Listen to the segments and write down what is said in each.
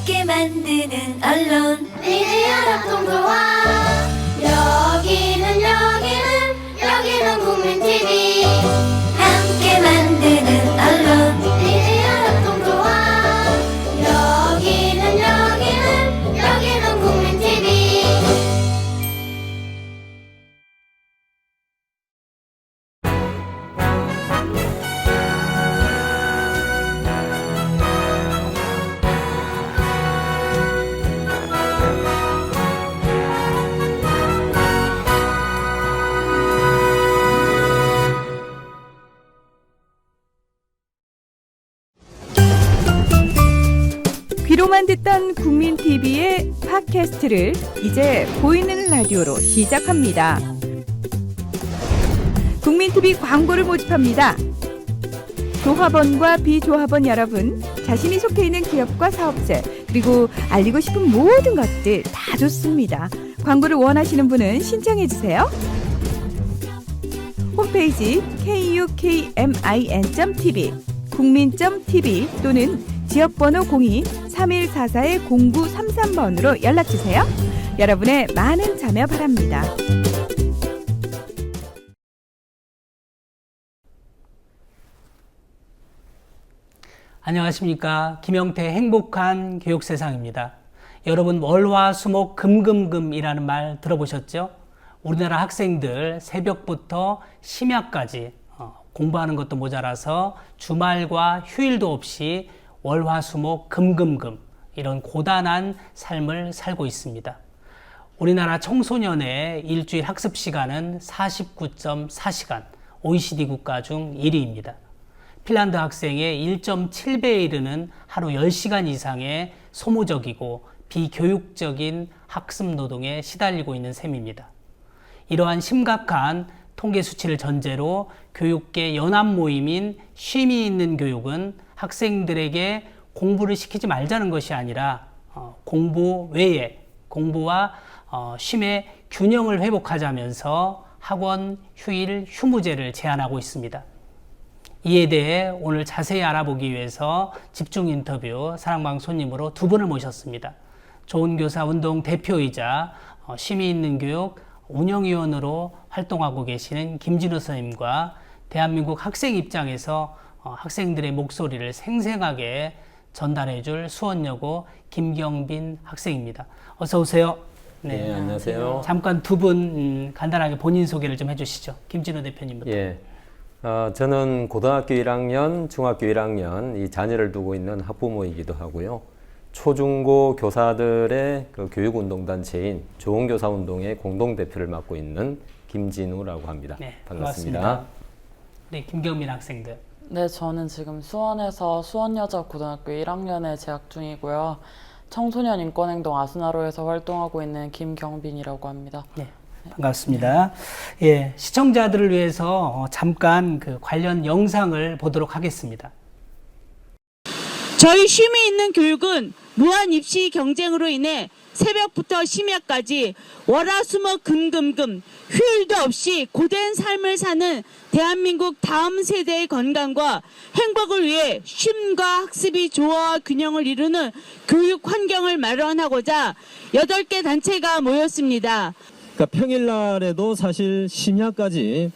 함께 만드는 언론 미디어 협동조합. 여기는 국민TV. 함께 만드는 언론 미디어 협동조합. 여기는 국민TV. 귀로만 듣던 국민TV의 팟캐스트를 이제 보이는 라디오로 시작합니다. 국민TV 광고를 모집합니다. 조합원과 비조합원 여러분, 자신이 속해 있는 기업과 사업체, 그리고 알리고 싶은 모든 것들 다 좋습니다. 광고를 원하시는 분은 신청해주세요. 홈페이지 kukmin.tv, 국민.tv 또는 지역번호 02-3144-0933번으로 연락주세요. 여러분의 많은 참여 바랍니다. 안녕하십니까. 김영태 행복한 교육세상입니다. 여러분 월화수목 금금금이라는 말 들어보셨죠? 우리나라 학생들 새벽부터 심야까지 공부하는 것도 모자라서 주말과 휴일도 없이 월화수목 금금금 이런 고단한 삶을 살고 있습니다. 우리나라 청소년의 일주일 학습 시간은 49.4시간, OECD 국가 중 1위입니다. 핀란드 학생의 1.7배에 이르는 하루 10시간 이상의 소모적이고 비교육적인 학습 노동에 시달리고 있는 셈입니다. 이러한 심각한 통계 수치를 전제로 교육계 연합 모임인 쉼이 있는 교육은 학생들에게 공부를 시키지 말자는 것이 아니라 공부 외에 공부와 쉼의 균형을 회복하자면서 학원 휴일 휴무제를 제안하고 있습니다. 이에 대해 오늘 자세히 알아보기 위해서 집중 인터뷰 사랑방 손님으로 두 분을 모셨습니다. 좋은 교사 운동 대표이자 쉼이 있는 교육 운영위원으로 활동하고 계시는 김진우 선생님과 대한민국 학생 입장에서 학생들의 목소리를 생생하게 전달해줄 수원여고 김경빈 학생입니다. 어서 오세요. 네, 안녕하세요. 잠깐 두 분 간단하게 본인 소개를 좀 해주시죠. 김진우 대표님부터. 예, 저는 고등학교 1학년, 중학교 1학년 이 자녀를 두고 있는 학부모이기도 하고요. 초중고 교사들의 그 교육운동단체인 좋은교사운동의 공동대표를 맡고 있는 김진우라고 합니다. 네, 반갑습니다. 네, 김경민 학생들. 네, 저는 지금 수원에서 수원여자고등학교 1학년에 재학 중이고요. 청소년 인권행동 아스나로에서 활동하고 있는 김경빈이라고 합니다. 네, 반갑습니다. 예, 시청자들을 위해서 잠깐 그 관련 영상을 보도록 하겠습니다. 저희 쉼이 있는 교육은 무한 입시 경쟁으로 인해 새벽부터 심야까지 월화수목 금금금 휴일도 없이 고된 삶을 사는 대한민국 다음 세대의 건강과 행복을 위해 쉼과 학습이 조화와 균형을 이루는 교육 환경을 마련하고자 8개 단체가 모였습니다. 그러니까 평일날에도 사실 심야까지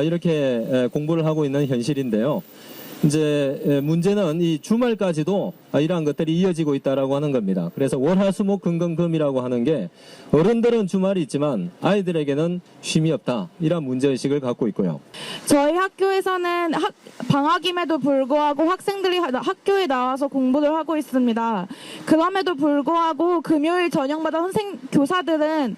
이렇게 공부를 하고 있는 현실인데요. 이제 문제는 이 주말까지도 이러한 것들이 이어지고 있다라고 하는 겁니다. 그래서 월화수목 금금금이라고 하는 게 어른들은 주말이 있지만 아이들에게는 쉼이 없다, 이런 문제의식을 갖고 있고요. 저희 학교에서는 방학임에도 불구하고 학생들이 학교에 나와서 공부를 하고 있습니다. 그럼에도 불구하고 금요일 저녁마다 교사들은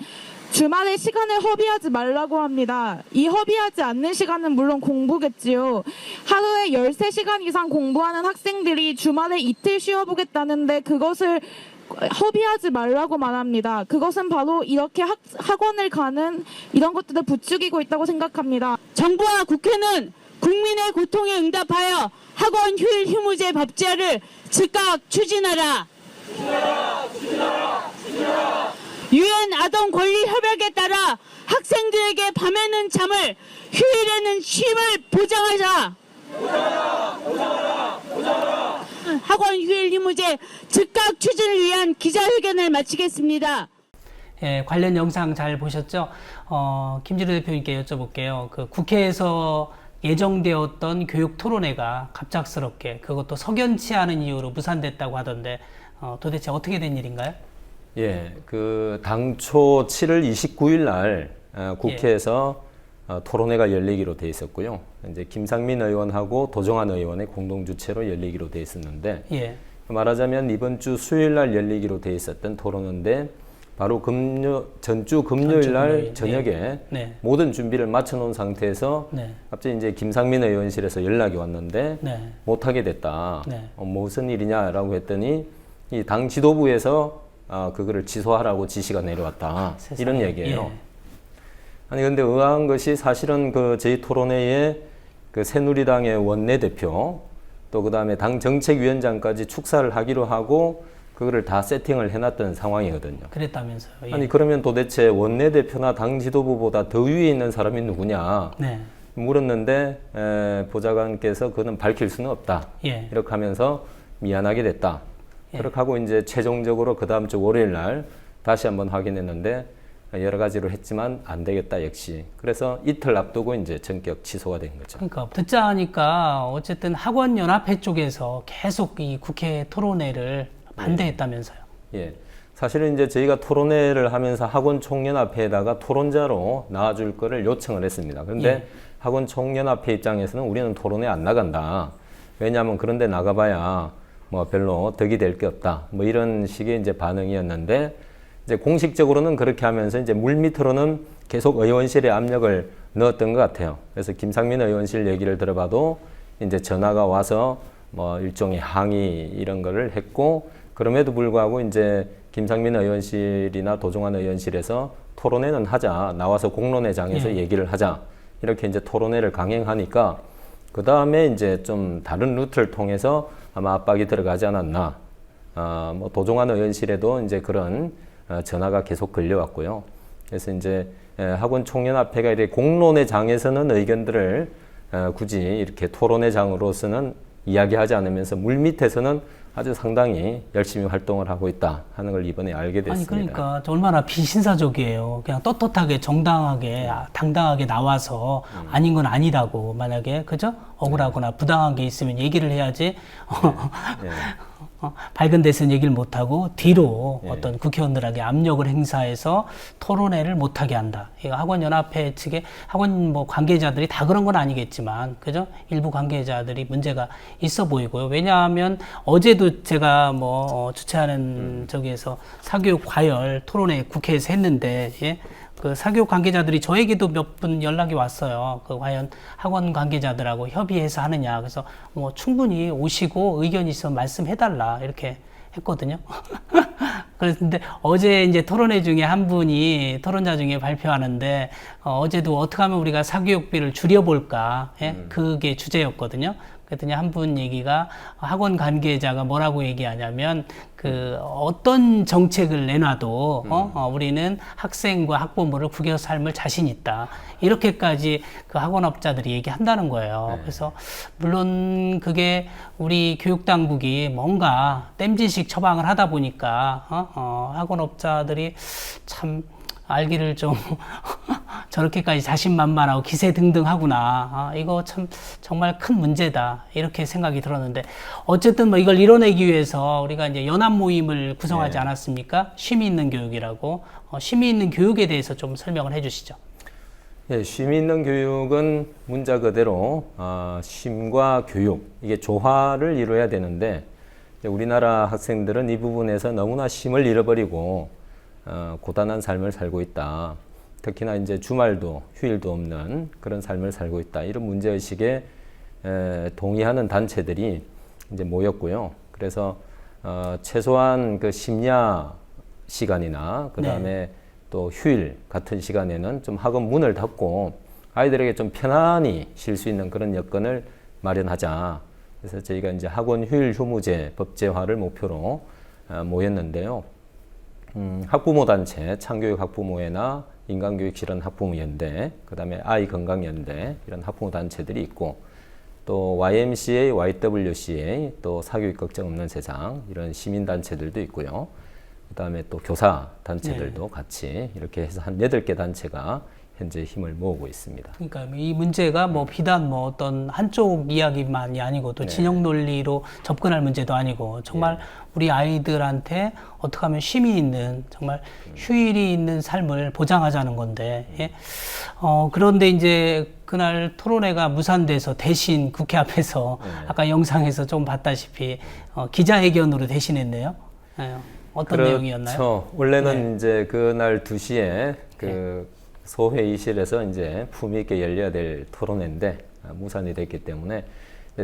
주말에 시간을 허비하지 말라고 합니다. 이 허비하지 않는 시간은 물론 공부겠지요. 하루에 13시간 이상 공부하는 학생들이 주말에 이틀 쉬어보겠다는데 그것을 허비하지 말라고 말합니다. 그것은 바로 이렇게 학원을 가는 이런 것들을 부추기고 있다고 생각합니다. 정부와 국회는 국민의 고통에 응답하여 학원 휴일 휴무제 법제화를 즉각 추진하라. 유엔 아동 권리 협약에 따라 학생들에게 밤에는 잠을, 휴일에는 쉼을 보장하자. 학원 휴일 휴무제 즉각 추진을 위한 기자회견을 마치겠습니다. 예, 관련 영상 잘 보셨죠? 김진우 대표님께 여쭤볼게요. 그 국회에서 예정되었던 교육 토론회가 갑작스럽게 그것도 석연치 않은 이유로 무산됐다고 하던데 도대체 어떻게 된 일인가요? 예, 그 당초 7월 29일 날 국회에서 토론회가 열리기로 돼 있었고요. 이제 김상민 의원하고 도정환 의원의 공동 주최로 열리기로 돼 있었는데 예. 말하자면 이번 주 수요일 날 열리기로 돼 있었던 토론회인데 바로 전주 금요일 날 저녁에 네. 모든 준비를 마쳐 놓은 상태에서 네. 갑자기 이제 김상민 의원실에서 연락이 왔는데 네. 못 하게 됐다. 네. 무슨 일이냐라고 했더니 이 당 지도부에서 그거를 취소하라고 지시가 내려왔다. 세상에. 이런 얘기예요. 예. 아니 근데 의아한 것이 사실은 그 저희 토론회에 그 새누리당의 원내대표 또 그다음에 당 정책위원장까지 축사를 하기로 하고 그거를 다 세팅을 해놨던 상황이거든요. 그랬다면서요. 예. 아니 그러면 도대체 원내대표나 당 지도부보다 더 위에 있는 사람이 누구냐 네. 물었는데 보좌관께서 그는 밝힐 수는 없다. 예. 이렇게 하면서 미안하게 됐다. 예. 그렇게 하고 이제 최종적으로 그 다음 주 월요일 날 다시 한번 확인했는데 여러 가지로 했지만 안 되겠다 역시. 그래서 이틀 앞두고 이제 전격 취소가 된 거죠. 그러니까 듣자 하니까 어쨌든 학원연합회 쪽에서 계속 이 국회 토론회를 반대했다면서요. 예. 사실은 이제 저희가 토론회를 하면서 학원 총연합회에다가 토론자로 나와줄 거를 요청을 했습니다. 그런데 예. 학원 총연합회 입장에서는 우리는 토론회 안 나간다. 왜냐하면 그런데 나가봐야 뭐 별로 덕이 될 게 없다. 뭐 이런 식의 이제 반응이었는데 이제 공식적으로는 그렇게 하면서 이제 물밑으로는 계속 의원실에 압력을 넣었던 것 같아요. 그래서 김상민 의원실 얘기를 들어봐도 이제 전화가 와서 뭐 일종의 항의 이런 거를 했고 그럼에도 불구하고 이제 김상민 의원실이나 도정환 의원실에서 토론회는 하자. 나와서 공론회장에서 얘기를 하자. 이렇게 이제 토론회를 강행하니까 그 다음에 이제 좀 다른 루트를 통해서 아마 압박이 들어가지 않았나. 뭐 도정환 의원실에도 이제 그런 전화가 계속 걸려왔고요. 그래서 이제 학원 총연합회가 이렇게 공론회장에서는 의견들을 굳이 이렇게 토론회장으로서는 이야기하지 않으면서 물밑에서는 아주 상당히 열심히 활동을 하고 있다 하는 걸 이번에 알게 됐습니다. 아니 그러니까 얼마나 비신사적이에요. 그냥 떳떳하게 정당하게 당당하게 나와서 아닌 건 아니다고 만약에 그죠? 억울하거나 부당한 게 있으면 얘기를 해야지. 네. 밝은 데서는 얘기를 못하고 뒤로 어떤 국회의원들에게 압력을 행사해서 토론회를 못하게 한다. 이거 학원연합회 측의 학원 뭐 관계자들이 다 그런 건 아니겠지만, 그죠? 일부 관계자들이 문제가 있어 보이고요. 왜냐하면 어제도 제가 뭐 주최하는 저기에서 사교육 과열 토론회 국회에서 했는데, 예? 그 사교육 관계자들이 저에게도 몇 분 연락이 왔어요. 그 과연 학원 관계자들하고 협의해서 하느냐. 그래서 뭐 충분히 오시고 의견 있으면 말씀해달라 이렇게 했거든요. 그런데 어제 이제 토론회 중에 한 분이 토론자 중에 발표하는데 어제도 어떻게 하면 우리가 사교육비를 줄여볼까. 예? 그게 주제였거든요. 그랬더니 한 분 얘기가 학원 관계자가 뭐라고 얘기하냐면 그 어떤 정책을 내놔도 우리는 학생과 학부모를 구겨 삶을 자신 있다. 이렇게까지 그 학원업자들이 얘기한다는 거예요. 그래서 물론 그게 우리 교육당국이 뭔가 땜질식 처방을 하다 보니까 학원업자들이 참 알기를 좀 저렇게까지 자신만만하고 기세등등하구나. 이거 참 정말 큰 문제다. 이렇게 생각이 들었는데 어쨌든 뭐 이걸 이뤄내기 위해서 우리가 이제 연합 모임을 구성하지 않았습니까? 쉼이 있는 교육이라고. 쉼이 있는 교육에 대해서 좀 설명을 해주시죠. 예, 쉼이 있는 교육은 문자 그대로 쉼과 교육 이게 조화를 이루어야 되는데 우리나라 학생들은 이 부분에서 너무나 쉼을 잃어버리고 고단한 삶을 살고 있다. 특히나 이제 주말도 휴일도 없는 그런 삶을 살고 있다. 이런 문제의식에 동의하는 단체들이 이제 모였고요. 그래서 최소한 그 심야 시간이나 그 다음에 또 휴일 같은 시간에는 좀 학원 문을 닫고 아이들에게 좀 편안히 쉴 수 있는 그런 여건을 마련하자. 그래서 저희가 이제 학원 휴일 휴무제 법제화를 목표로 모였는데요. 학부모 단체, 창교육 학부모회나 인간교육 실현 학부모연대, 그 다음에 아이건강연대 이런 학부모 단체들이 있고 또 YMCA, YWCA, 또 사교육 걱정 없는 세상 이런 시민단체들도 있고요. 그다음에 또 교사 단체들도 같이 이렇게 해서 한 8개 단체가 현재 힘을 모으고 있습니다. 그러니까 이 문제가 뭐 비단 뭐 어떤 한쪽 이야기만이 아니고 또 진영 논리로 접근할 문제도 아니고 정말 우리 아이들한테 어떻게 하면 쉼이 있는 정말 휴일이 있는 삶을 보장하자는 건데 그런데 이제 그날 토론회가 무산돼서 대신 국회 앞에서 아까 영상에서 좀 봤다시피 기자회견으로 대신했네요. 어떤 내용이었나요? 그렇죠. 원래는 이제 그날 2시에 그 소회의실에서 이제 품위 있게 열려야 될 토론회인데 무산이 됐기 때문에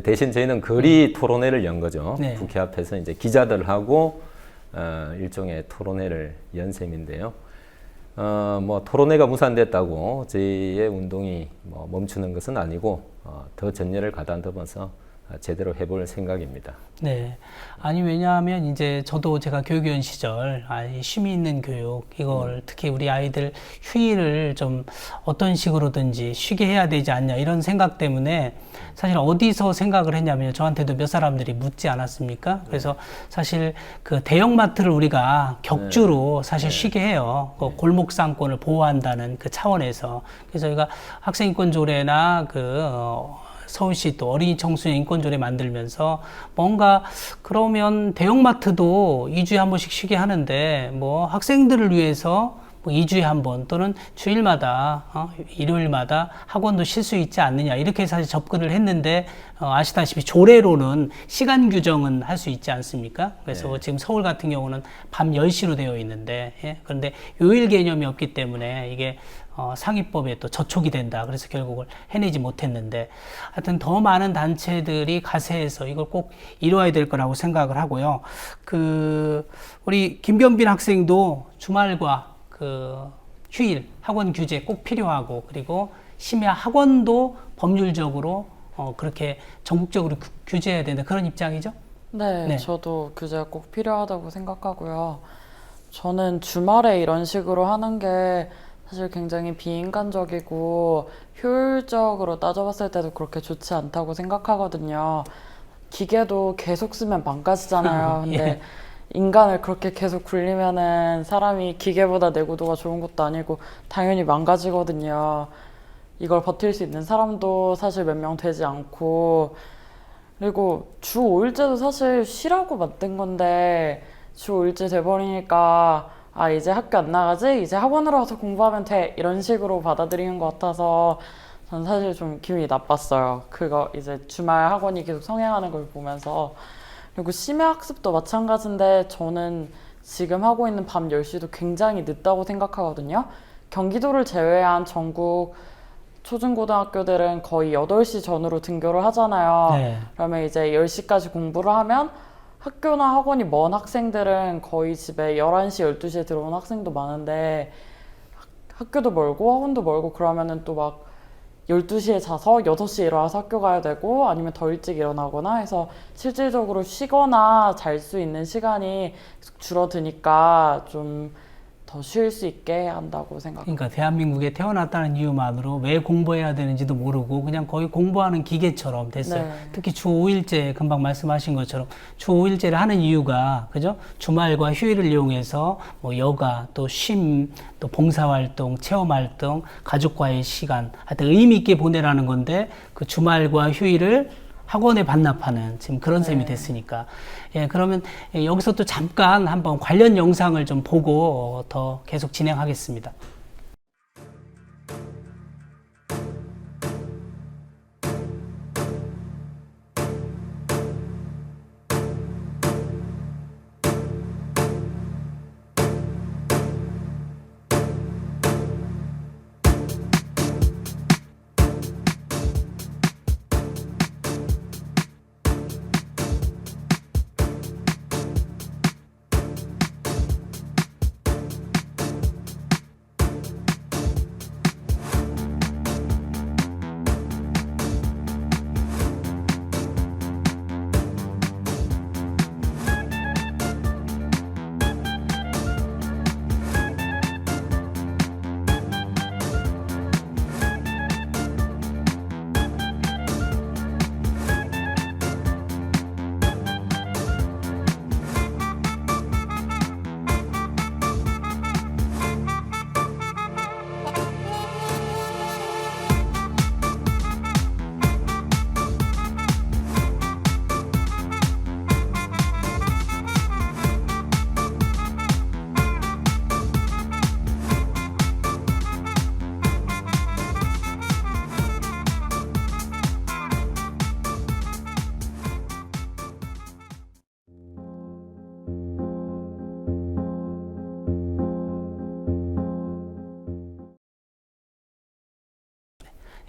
대신 저희는 거리 토론회를 연 거죠. 국회 앞에서 이제 기자들하고 일종의 토론회를 연 셈인데요. 뭐 토론회가 무산됐다고 저희의 운동이 뭐 멈추는 것은 아니고 더 전열을 가다듬어서 제대로 해볼 생각입니다. 네. 아니, 왜냐하면 이제 저도 제가 교육위원 시절 쉼이 있는 교육, 이걸 특히 우리 아이들 휴일을 좀 어떤 식으로든지 쉬게 해야 되지 않냐 이런 생각 때문에 사실 어디서 생각을 했냐면 저한테도 몇 사람들이 묻지 않았습니까? 그래서 사실 그 대형마트를 우리가 격주로 사실 쉬게 해요. 그 골목 상권을 보호한다는 그 차원에서. 그래서 저희가 학생인권조례나 서울시 또 어린이 청소년 인권조례 만들면서 뭔가 그러면 대형마트도 2주에 한 번씩 쉬게 하는데 뭐 학생들을 위해서 뭐 2주에 한 번 또는 주일마다 일요일마다 학원도 쉴 수 있지 않느냐 이렇게 사실 접근을 했는데 아시다시피 조례로는 시간 규정은 할 수 있지 않습니까? 그래서 지금 서울 같은 경우는 밤 10시로 되어 있는데 그런데 요일 개념이 없기 때문에 이게 상위법에 또 저촉이 된다. 그래서 결국을 해내지 못했는데 하여튼 더 많은 단체들이 가세해서 이걸 꼭 이루어야 될 거라고 생각을 하고요. 우리 김경빈 학생도 주말과 휴일 학원 규제 꼭 필요하고 그리고 심야 학원도 법률적으로 그렇게 전국적으로 규제해야 된다. 그런 입장이죠? 네, 저도 규제가 꼭 필요하다고 생각하고요. 저는 주말에 이런 식으로 하는 게 사실 굉장히 비인간적이고 효율적으로 따져봤을 때도 그렇게 좋지 않다고 생각하거든요. 기계도 계속 쓰면 망가지잖아요. 근데 인간을 그렇게 계속 굴리면은 사람이 기계보다 내구도가 좋은 것도 아니고 당연히 망가지거든요. 이걸 버틸 수 있는 사람도 사실 몇 명 되지 않고 그리고 주 5일제도 사실 쉬라고 만든 건데 주 5일제 돼버리니까 이제 학교 안 나가지? 이제 학원으로 와서 공부하면 돼. 이런 식으로 받아들이는 것 같아서 전 사실 좀 기분이 나빴어요. 그거 이제 주말 학원이 계속 성행하는 걸 보면서. 그리고 심야 학습도 마찬가지인데 저는 지금 하고 있는 밤 10시도 굉장히 늦다고 생각하거든요. 경기도를 제외한 전국 초중고등학교들은 거의 8시 전후로 등교를 하잖아요. 그러면 이제 10시까지 공부를 하면 학교나 학원이 먼 학생들은 거의 집에 11시, 12시에 들어온 학생도 많은데 학교도 멀고 학원도 멀고 그러면은 또 막 12시에 자서 6시에 일어나서 학교 가야 되고 아니면 더 일찍 일어나거나 해서 실질적으로 쉬거나 잘 수 있는 시간이 줄어드니까 좀 더 쉴 수 있게 한다고 생각합니다. 그러니까 대한민국에 태어났다는 이유만으로 왜 공부해야 되는지도 모르고 그냥 거의 공부하는 기계처럼 됐어요. 특히 주 5일제 금방 말씀하신 것처럼 주 5일제를 하는 이유가 그죠? 주말과 휴일을 이용해서 뭐 여가 또 쉼 또 봉사활동, 체험활동, 가족과의 시간 하여튼 의미 있게 보내라는 건데 그 주말과 휴일을 학원에 반납하는 지금 그런 셈이 됐으니까 그러면 여기서 또 잠깐 한번 관련 영상을 좀 보고 더 계속 진행하겠습니다.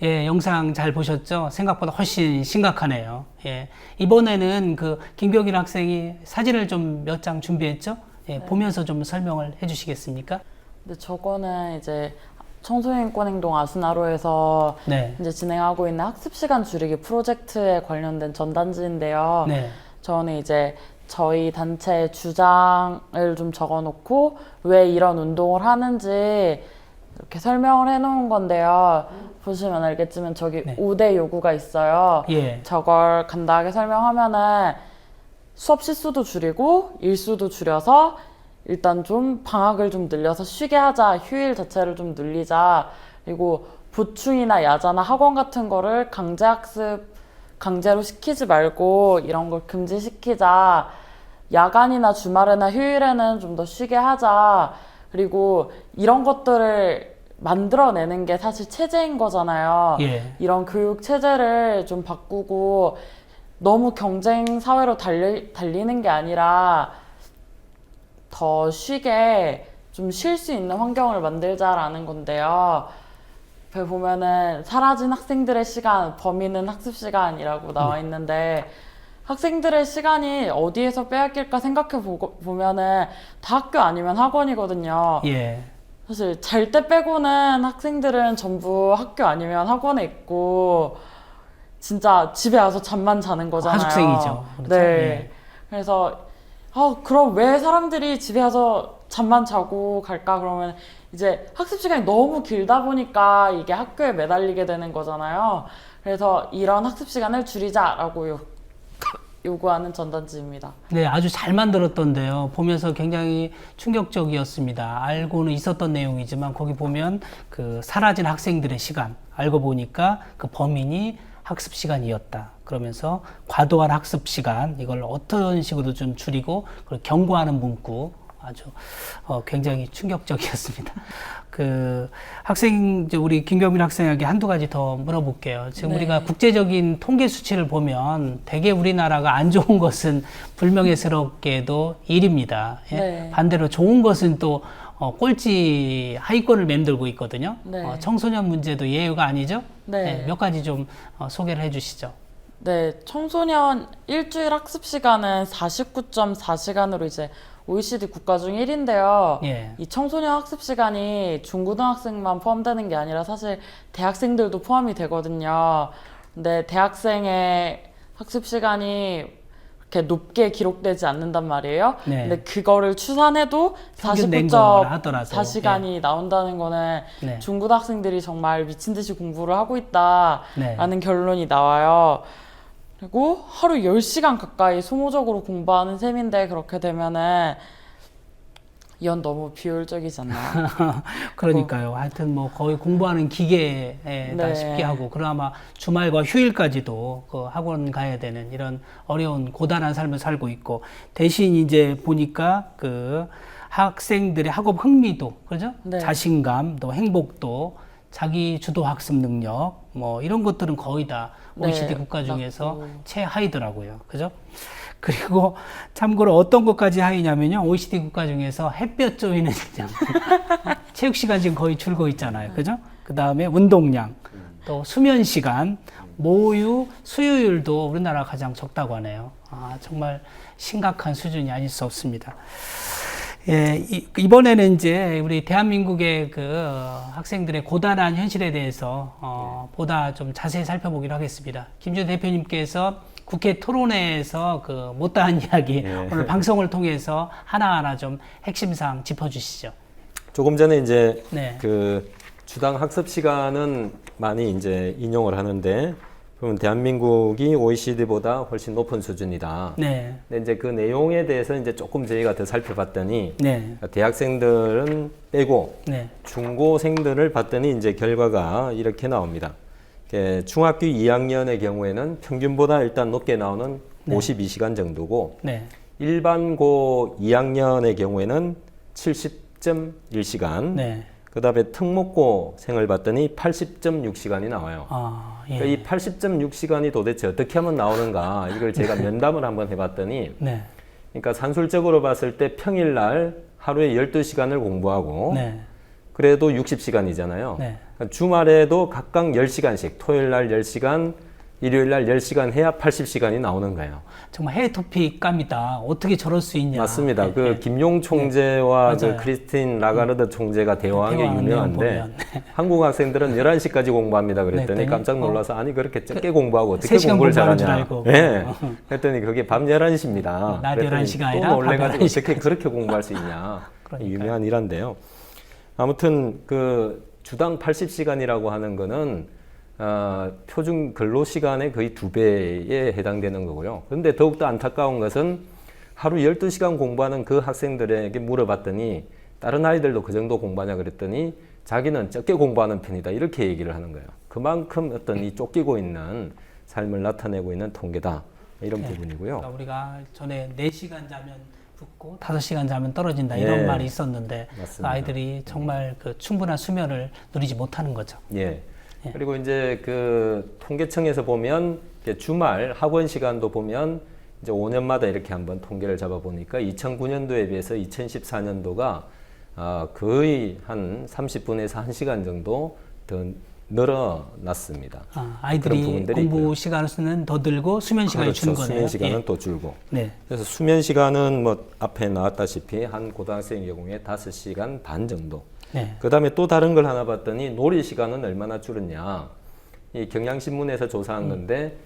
예, 영상 잘 보셨죠? 생각보다 훨씬 심각하네요. 예, 이번에는 그 김경일 학생이 사진을 좀 몇 장 준비했죠? 예, 보면서 좀 설명을 해주시겠습니까? 근데 저거는 이제 청소년권행동 아스나로에서 네. 이제 진행하고 있는 학습 시간 줄이기 프로젝트에 관련된 전단지인데요. 네. 저는 이제 저희 단체의 주장을 좀 적어놓고 왜 이런 운동을 하는지 이렇게 설명을 해놓은 건데요. 보시면 알겠지만 저기 네. 5대 요구가 있어요. 예. 저걸 간단하게 설명하면은 수업 시수도 줄이고 일수도 줄여서 일단 좀 방학을 좀 늘려서 쉬게 하자, 휴일 자체를 좀 늘리자, 그리고 보충이나 야자나 학원 같은 거를 강제로 시키지 말고 이런 걸 금지시키자, 야간이나 주말이나 휴일에는 좀 더 쉬게 하자, 그리고 이런 것들을 만들어내는 게 사실 체제인 거잖아요. 예. 이런 교육 체제를 좀 바꾸고 너무 경쟁 사회로 달리는 게 아니라 더 쉬게 좀 쉴 수 있는 환경을 만들자라는 건데요. 그 보면은 사라진 학생들의 시간, 범인은 학습 시간이라고 나와 있는데 학생들의 시간이 어디에서 빼앗길까 생각해 보면은 다 학교 아니면 학원이거든요. 예. 사실 잘 때 빼고는 학생들은 전부 학교 아니면 학원에 있고 진짜 집에 와서 잠만 자는 거잖아요. 하숙생이죠. 그렇죠? 네. 예. 그래서 그럼 왜 사람들이 집에 와서 잠만 자고 갈까? 그러면 이제 학습 시간이 너무 길다 보니까 이게 학교에 매달리게 되는 거잖아요. 그래서 이런 학습 시간을 줄이자라고 요구하는 전단지입니다. 네, 아주 잘 만들었던데요. 보면서 굉장히 충격적이었습니다. 알고는 있었던 내용이지만 거기 보면 그 사라진 학생들의 시간, 알고 보니까 그 범인이 학습 시간이었다. 그러면서 과도한 학습 시간, 이걸 어떤 식으로 좀 줄이고 그걸 경고하는 문구, 아주 굉장히 충격적이었습니다. 그 학생, 우리 김경민 학생에게 한두 가지 더 물어볼게요. 지금 네. 우리가 국제적인 통계 수치를 보면 대개 우리나라가 안 좋은 것은 불명예스럽게도 1위입니다. 예? 네. 반대로 좋은 것은 또 꼴찌 하위권을 맴돌고 있거든요. 네. 청소년 문제도 예외가 아니죠? 네. 몇 가지 좀 소개를 해주시죠. 네, 청소년 일주일 학습 시간은 49.4시간으로 이제 OECD 국가 중 1인데요. 예. 이 청소년 학습 시간이 중고등학생만 포함되는 게 아니라 사실 대학생들도 포함이 되거든요. 근데 대학생의 학습 시간이 그렇게 높게 기록되지 않는단 말이에요. 네. 근데 그거를 추산해도 평균 낸 거를 하더라도, 49.4시간이 나온다는 거는 네. 중고등학생들이 정말 미친 듯이 공부를 하고 있다라는 네. 결론이 나와요. 그리고 하루 10시간 가까이 소모적으로 공부하는 셈인데 그렇게 되면은 이건 너무 비효율적이지 않나요? 그러니까요. 하여튼 뭐 거의 공부하는 기계에다시피 하고, 그나마 주말과 휴일까지도 그 학원 가야 되는 이런 어려운 고단한 삶을 살고 있고, 대신 이제 보니까 그 학생들의 학업 흥미도, 그죠? 네. 자신감, 또 행복도, 자기 주도 학습 능력, 뭐 이런 것들은 거의 다 OECD 네, 국가 중에서 맞고. 최하위더라고요. 그죠? 그리고 참고로 어떤 것까지 하이냐면요. OECD 국가 중에서 햇볕 쬐이는 그냥 체육 시간 지금 거의 줄고 있잖아요. 그죠? 그 다음에 운동량, 또 수면 시간, 모유, 수유율도 우리나라가 가장 적다고 하네요. 정말 심각한 수준이 아닐 수 없습니다. 예, 이번에는 이제 우리 대한민국의 그 학생들의 고단한 현실에 대해서 보다 좀 자세히 살펴보기로 하겠습니다. 김준 대표님께서 국회 토론회에서 그 못다한 이야기 오늘 방송을 통해서 하나하나 좀 핵심사항 짚어주시죠. 조금 전에 이제 네. 그 주당 학습 시간은 많이 이제 인용을 하는데, 그러면 대한민국이 OECD보다 훨씬 높은 수준이다. 네. 근데 이제 그 내용에 대해서 이제 조금 저희가 더 살펴봤더니, 네. 대학생들은 빼고 네. 중고생들을 봤더니 이제 결과가 이렇게 나옵니다. 중학교 2학년의 경우에는 평균보다 일단 높게 나오는 네. 52시간 정도고, 네. 일반고 2학년의 경우에는 70.1시간, 네. 그 다음에 특목고생을 봤더니 80.6시간이 나와요. 예. 그러니까 이 80.6시간이 도대체 어떻게 하면 나오는가, 이걸 제가 면담을 한번 해봤더니, 네. 그러니까 산술적으로 봤을 때 평일날 하루에 12시간을 공부하고, 네. 그래도 60시간이잖아요. 네. 주말에도 각각 10시간씩 토요일 날 10시간, 일요일 날 10시간 해야 80시간이 나오는 거예요. 정말 해외 토픽감이다. 어떻게 저럴 수 있냐. 맞습니다. 네, 그 네. 김용 총재와 네, 그 크리스틴 라가르드 총재가 대화한 게 대화하는 유명한데 내용 보면, 네. 한국 학생들은 11시까지 공부합니다. 그랬더니 네, 깜짝 놀라서 아니 그렇게 적게 그 공부하고 어떻게 3시간 공부를 공부하는 줄 잘하냐. 알고. 네. 그랬더니 그게 밤 11시입니다. 낮 11시가 또 아니라 놀래가지고 밤 어떻게 그렇게 공부할 수 있냐. 그러니까요. 유명한 일화인데요. 아무튼 그 주당 80시간이라고 하는 거는 표준 근로시간의 거의 2배에 해당되는 거고요. 그런데 더욱더 안타까운 것은 하루 12시간 공부하는 그 학생들에게 물어봤더니 다른 아이들도 그 정도 공부하냐 그랬더니 자기는 적게 공부하는 편이다 이렇게 얘기를 하는 거예요. 그만큼 어떤 이 쫓기고 있는 삶을 나타내고 있는 통계다 이런 부분이고요. 그러니까 우리가 전에 4시간 자면 붙고 5시간 자면 떨어진다 이런 말이 있었는데 맞습니다. 아이들이 정말 그 충분한 수면을 누리지 못하는 거죠. 예. 그리고 이제 그 통계청에서 보면 주말 학원 시간도 보면 이제 5년마다 이렇게 한번 통계를 잡아 보니까 2009년도에 비해서 2014년도가 거의 한 30분에서 1시간 정도 더 늘어났습니다. 아이들이 공부 있고요. 시간은 더 늘고 수면 시간이 그렇죠. 준 거네요. 수면 시간은 예. 또 줄고. 네. 그래서 수면 시간은 뭐 앞에 나왔다시피 한 고등학생의 경우에 5시간 반 정도. 네. 그 다음에 또 다른 걸 하나 봤더니 놀이 시간은 얼마나 줄었냐. 이 경향신문에서 조사한 건데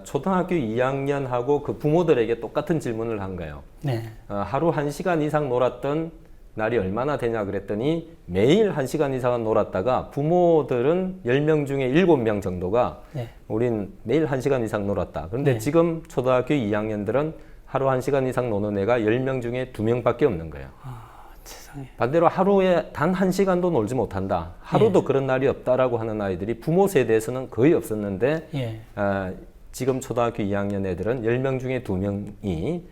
초등학교 2학년하고 그 부모들에게 똑같은 질문을 한 거예요. 네. 하루 1시간 이상 놀았던 날이 얼마나 되냐 그랬더니 매일 1시간 이상은 놀았다가 부모들은 10명 중에 7명 정도가 네. 우린 매일 1시간 이상 놀았다. 그런데 네. 지금 초등학교 2학년들은 하루 1시간 이상 노는 애가 10명 중에 2명밖에 없는 거예요. 세상에. 반대로 하루에 단 1시간도 놀지 못한다. 하루도 그런 날이 없다라고 하는 아이들이 부모 세대에서는 거의 없었는데 예. 지금 초등학교 2학년 애들은 10명 중에 2명이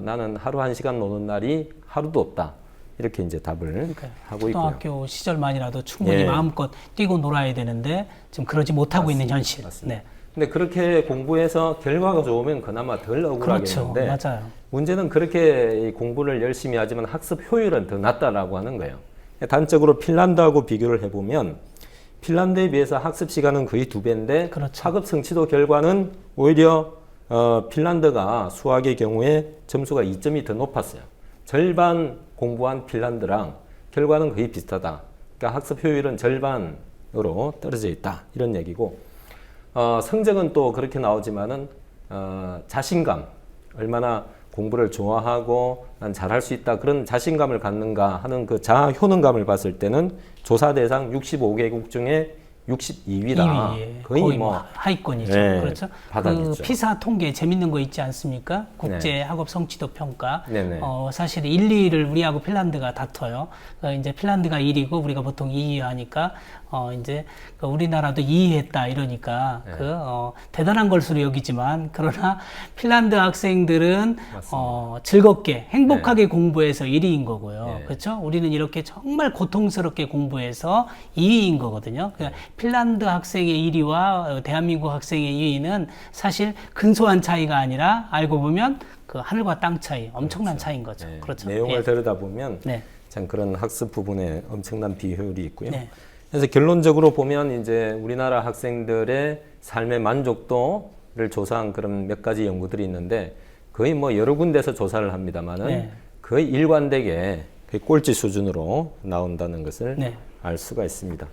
나는 하루 1시간 노는 날이 하루도 없다. 이렇게 이제 답을 그러니까요. 하고 있고요. 초등학교 시절만이라도 충분히 예. 마음껏 뛰고 놀아야 되는데 지금 그러지 못하고 있는 현실. 맞습니다. 네. 근데 그렇게 공부해서 결과가 좋으면 그나마 덜 억울하겠는데 그렇죠. 맞아요. 문제는 그렇게 공부를 열심히 하지만 학습 효율은 더 낮다라고 하는 거예요. 단적으로 핀란드하고 비교를 해보면 핀란드에 비해서 학습 시간은 거의 2배인데 그렇죠. 학업 성취도 결과는 오히려 핀란드가 수학의 경우에 점수가 2점이 더 높았어요. 절반 공부한 핀란드랑 결과는 거의 비슷하다. 그러니까 학습 효율은 절반으로 떨어져 있다. 이런 얘기고 성적은 또 그렇게 나오지만은 자신감, 얼마나 공부를 좋아하고 난 잘할 수 있다 그런 자신감을 갖는가 하는 그 자아 효능감을 봤을 때는 조사 대상 65개국 중에 62위다. 거의 뭐 하위권이죠. 네, 그렇죠. 바닥이죠. 그 피사 통계 재밌는 거 있지 않습니까? 국제 학업 성취도 평가. 네네. 사실 1, 2위를 우리하고 핀란드가 다퉈요. 이제 핀란드가 1위고 우리가 보통 2위 하니까 이제 우리나라도 2위 했다 이러니까 네. 대단한 것으로 여기지만 그러나 핀란드 학생들은 즐겁게 행복하게 공부해서 1위인 거고요. 네. 그렇죠? 우리는 이렇게 정말 고통스럽게 공부해서 2위인 거거든요. 그러니까 핀란드 학생의 1위와 대한민국 학생의 2위는 사실 근소한 차이가 아니라 알고 보면 그 하늘과 땅 차이, 엄청난 그렇죠. 차이인 거죠. 네. 그렇죠. 내용을 예. 들여다보면 네. 참 그런 학습 부분에 엄청난 비효율이 있고요. 네. 그래서 결론적으로 보면 이제 우리나라 학생들의 삶의 만족도를 조사한 그런 몇 가지 연구들이 있는데 거의 뭐 여러 군데서 조사를 합니다만은 네. 거의 일관되게 거의 꼴찌 수준으로 나온다는 것을 네. 알 수가 있습니다.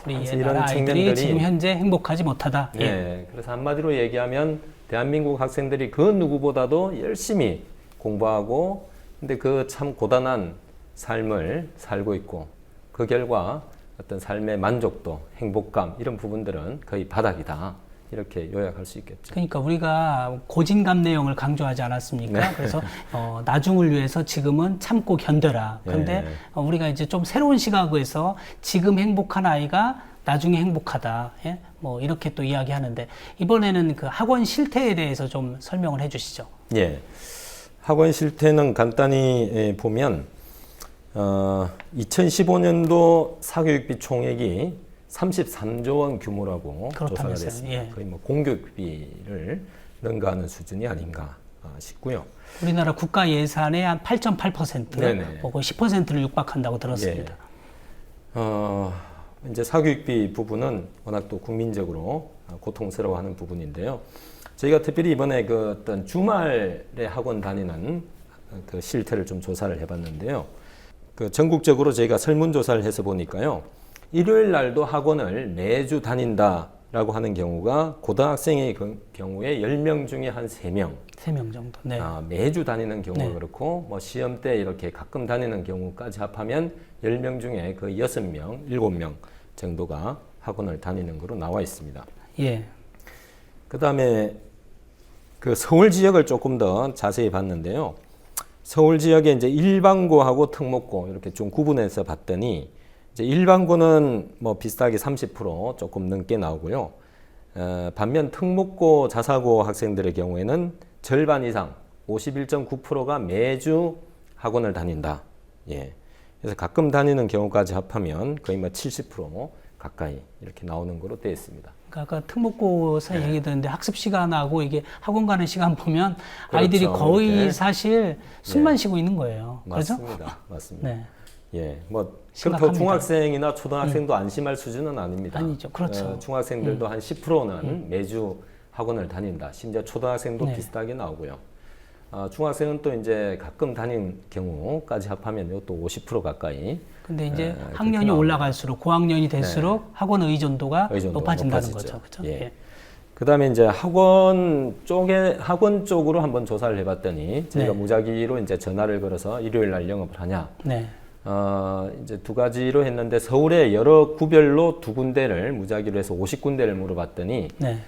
우리 그래서 나라 아이들이 지금 현재 행복하지 못하다. 네, 예. 그래서 한마디로 얘기하면 대한민국 학생들이 그 누구보다도 열심히 공부하고 근데 그 참 고단한 삶을 살고 있고 그 결과 어떤 삶의 만족도, 행복감 이런 부분들은 거의 바닥이다. 이렇게 요약할 수 있겠죠. 그러니까 우리가 고진감래형을 강조하지 않았습니까? 네. 그래서 나중을 위해서 지금은 참고 견뎌라. 그런데 네. 우리가 이제 좀 새로운 시각에서 지금 행복한 아이가 나중에 행복하다. 예? 뭐 이렇게 또 이야기하는데 이번에는 그 학원 실태에 대해서 좀 설명을 해주시죠. 예, 학원 실태는 간단히 보면 2015년도 사교육비 총액이 33조 원 규모라고 조사가 그렇다면서요. 됐습니다. 예. 거의 뭐 공교육비를 능가하는 수준이 아닌가 싶고요. 우리나라 국가 예산의 한 8.8%, 네네. 뭐 10%를 육박한다고 들었습니다. 예. 이제 사교육비 부분은 워낙 또 국민적으로 고통스러워하는 부분인데요. 저희가 특별히 이번에 그 어떤 주말에 학원 다니는 그 실태를 좀 조사를 해봤는데요. 그 전국적으로 저희가 설문조사를 해서 보니까요. 일요일 날도 학원을 매주 다닌다라고 하는 경우가 고등학생의 경우에 10명 중에 한 3명. 3명 정도. 네. 매주 다니는 경우가 네. 그렇고 뭐 시험 때 이렇게 가끔 다니는 경우까지 합하면 10명 중에 거의 6명, 7명 정도가 학원을 다니는 거로 나와 있습니다. 예. 그다음에 그 서울 지역을 조금 더 자세히 봤는데요. 서울 지역에 이제 일반고하고 특목고 이렇게 좀 구분해서 봤더니 이제 일반고는 뭐 비슷하게 30% 조금 넘게 나오고요. 반면 특목고 자사고 학생들의 경우에는 절반 이상 51.9%가 매주 학원을 다닌다. 예. 그래서 가끔 다니는 경우까지 합하면 거의 뭐 70% 가까이 이렇게 나오는 거로 되어 있습니다. 아까 특목고사 얘기 듣는데 학습 시간하고 이게 학원 가는 시간 보면 그렇죠. 아이들이 거의 이렇게. 사실 숨만 쉬고 있는 거예요. 그렇죠? 맞습니다. 맞습니다. 네. 예, 뭐 심각합니다. 그렇다고 중학생이나 초등학생도 안심할 수준은 아닙니다. 아니죠. 그렇죠. 중학생들도 한 10%는 매주 학원을 다닌다. 심지어 초등학생도 네. 비슷하게 나오고요. 중학생은 또 이제 가끔 다닌 경우까지 합하면 또 50% 가까이. 근데 이제 그렇게 학년이 나옵니다. 올라갈수록 고학년이 될수록 학원 의존도가 높아진다는 높아지죠. 거죠. 그렇죠? 예. 그다음에 이제 학원 쪽으로 한번 조사를 해봤더니 저희가 네. 무작위로 이제 전화를 걸어서 일요일 날 영업을 하냐. 네. 이제 두 가지로 했는데 서울에 여러 구별로 2군데를 무작위로 해서 50군데를 물어봤더니 네.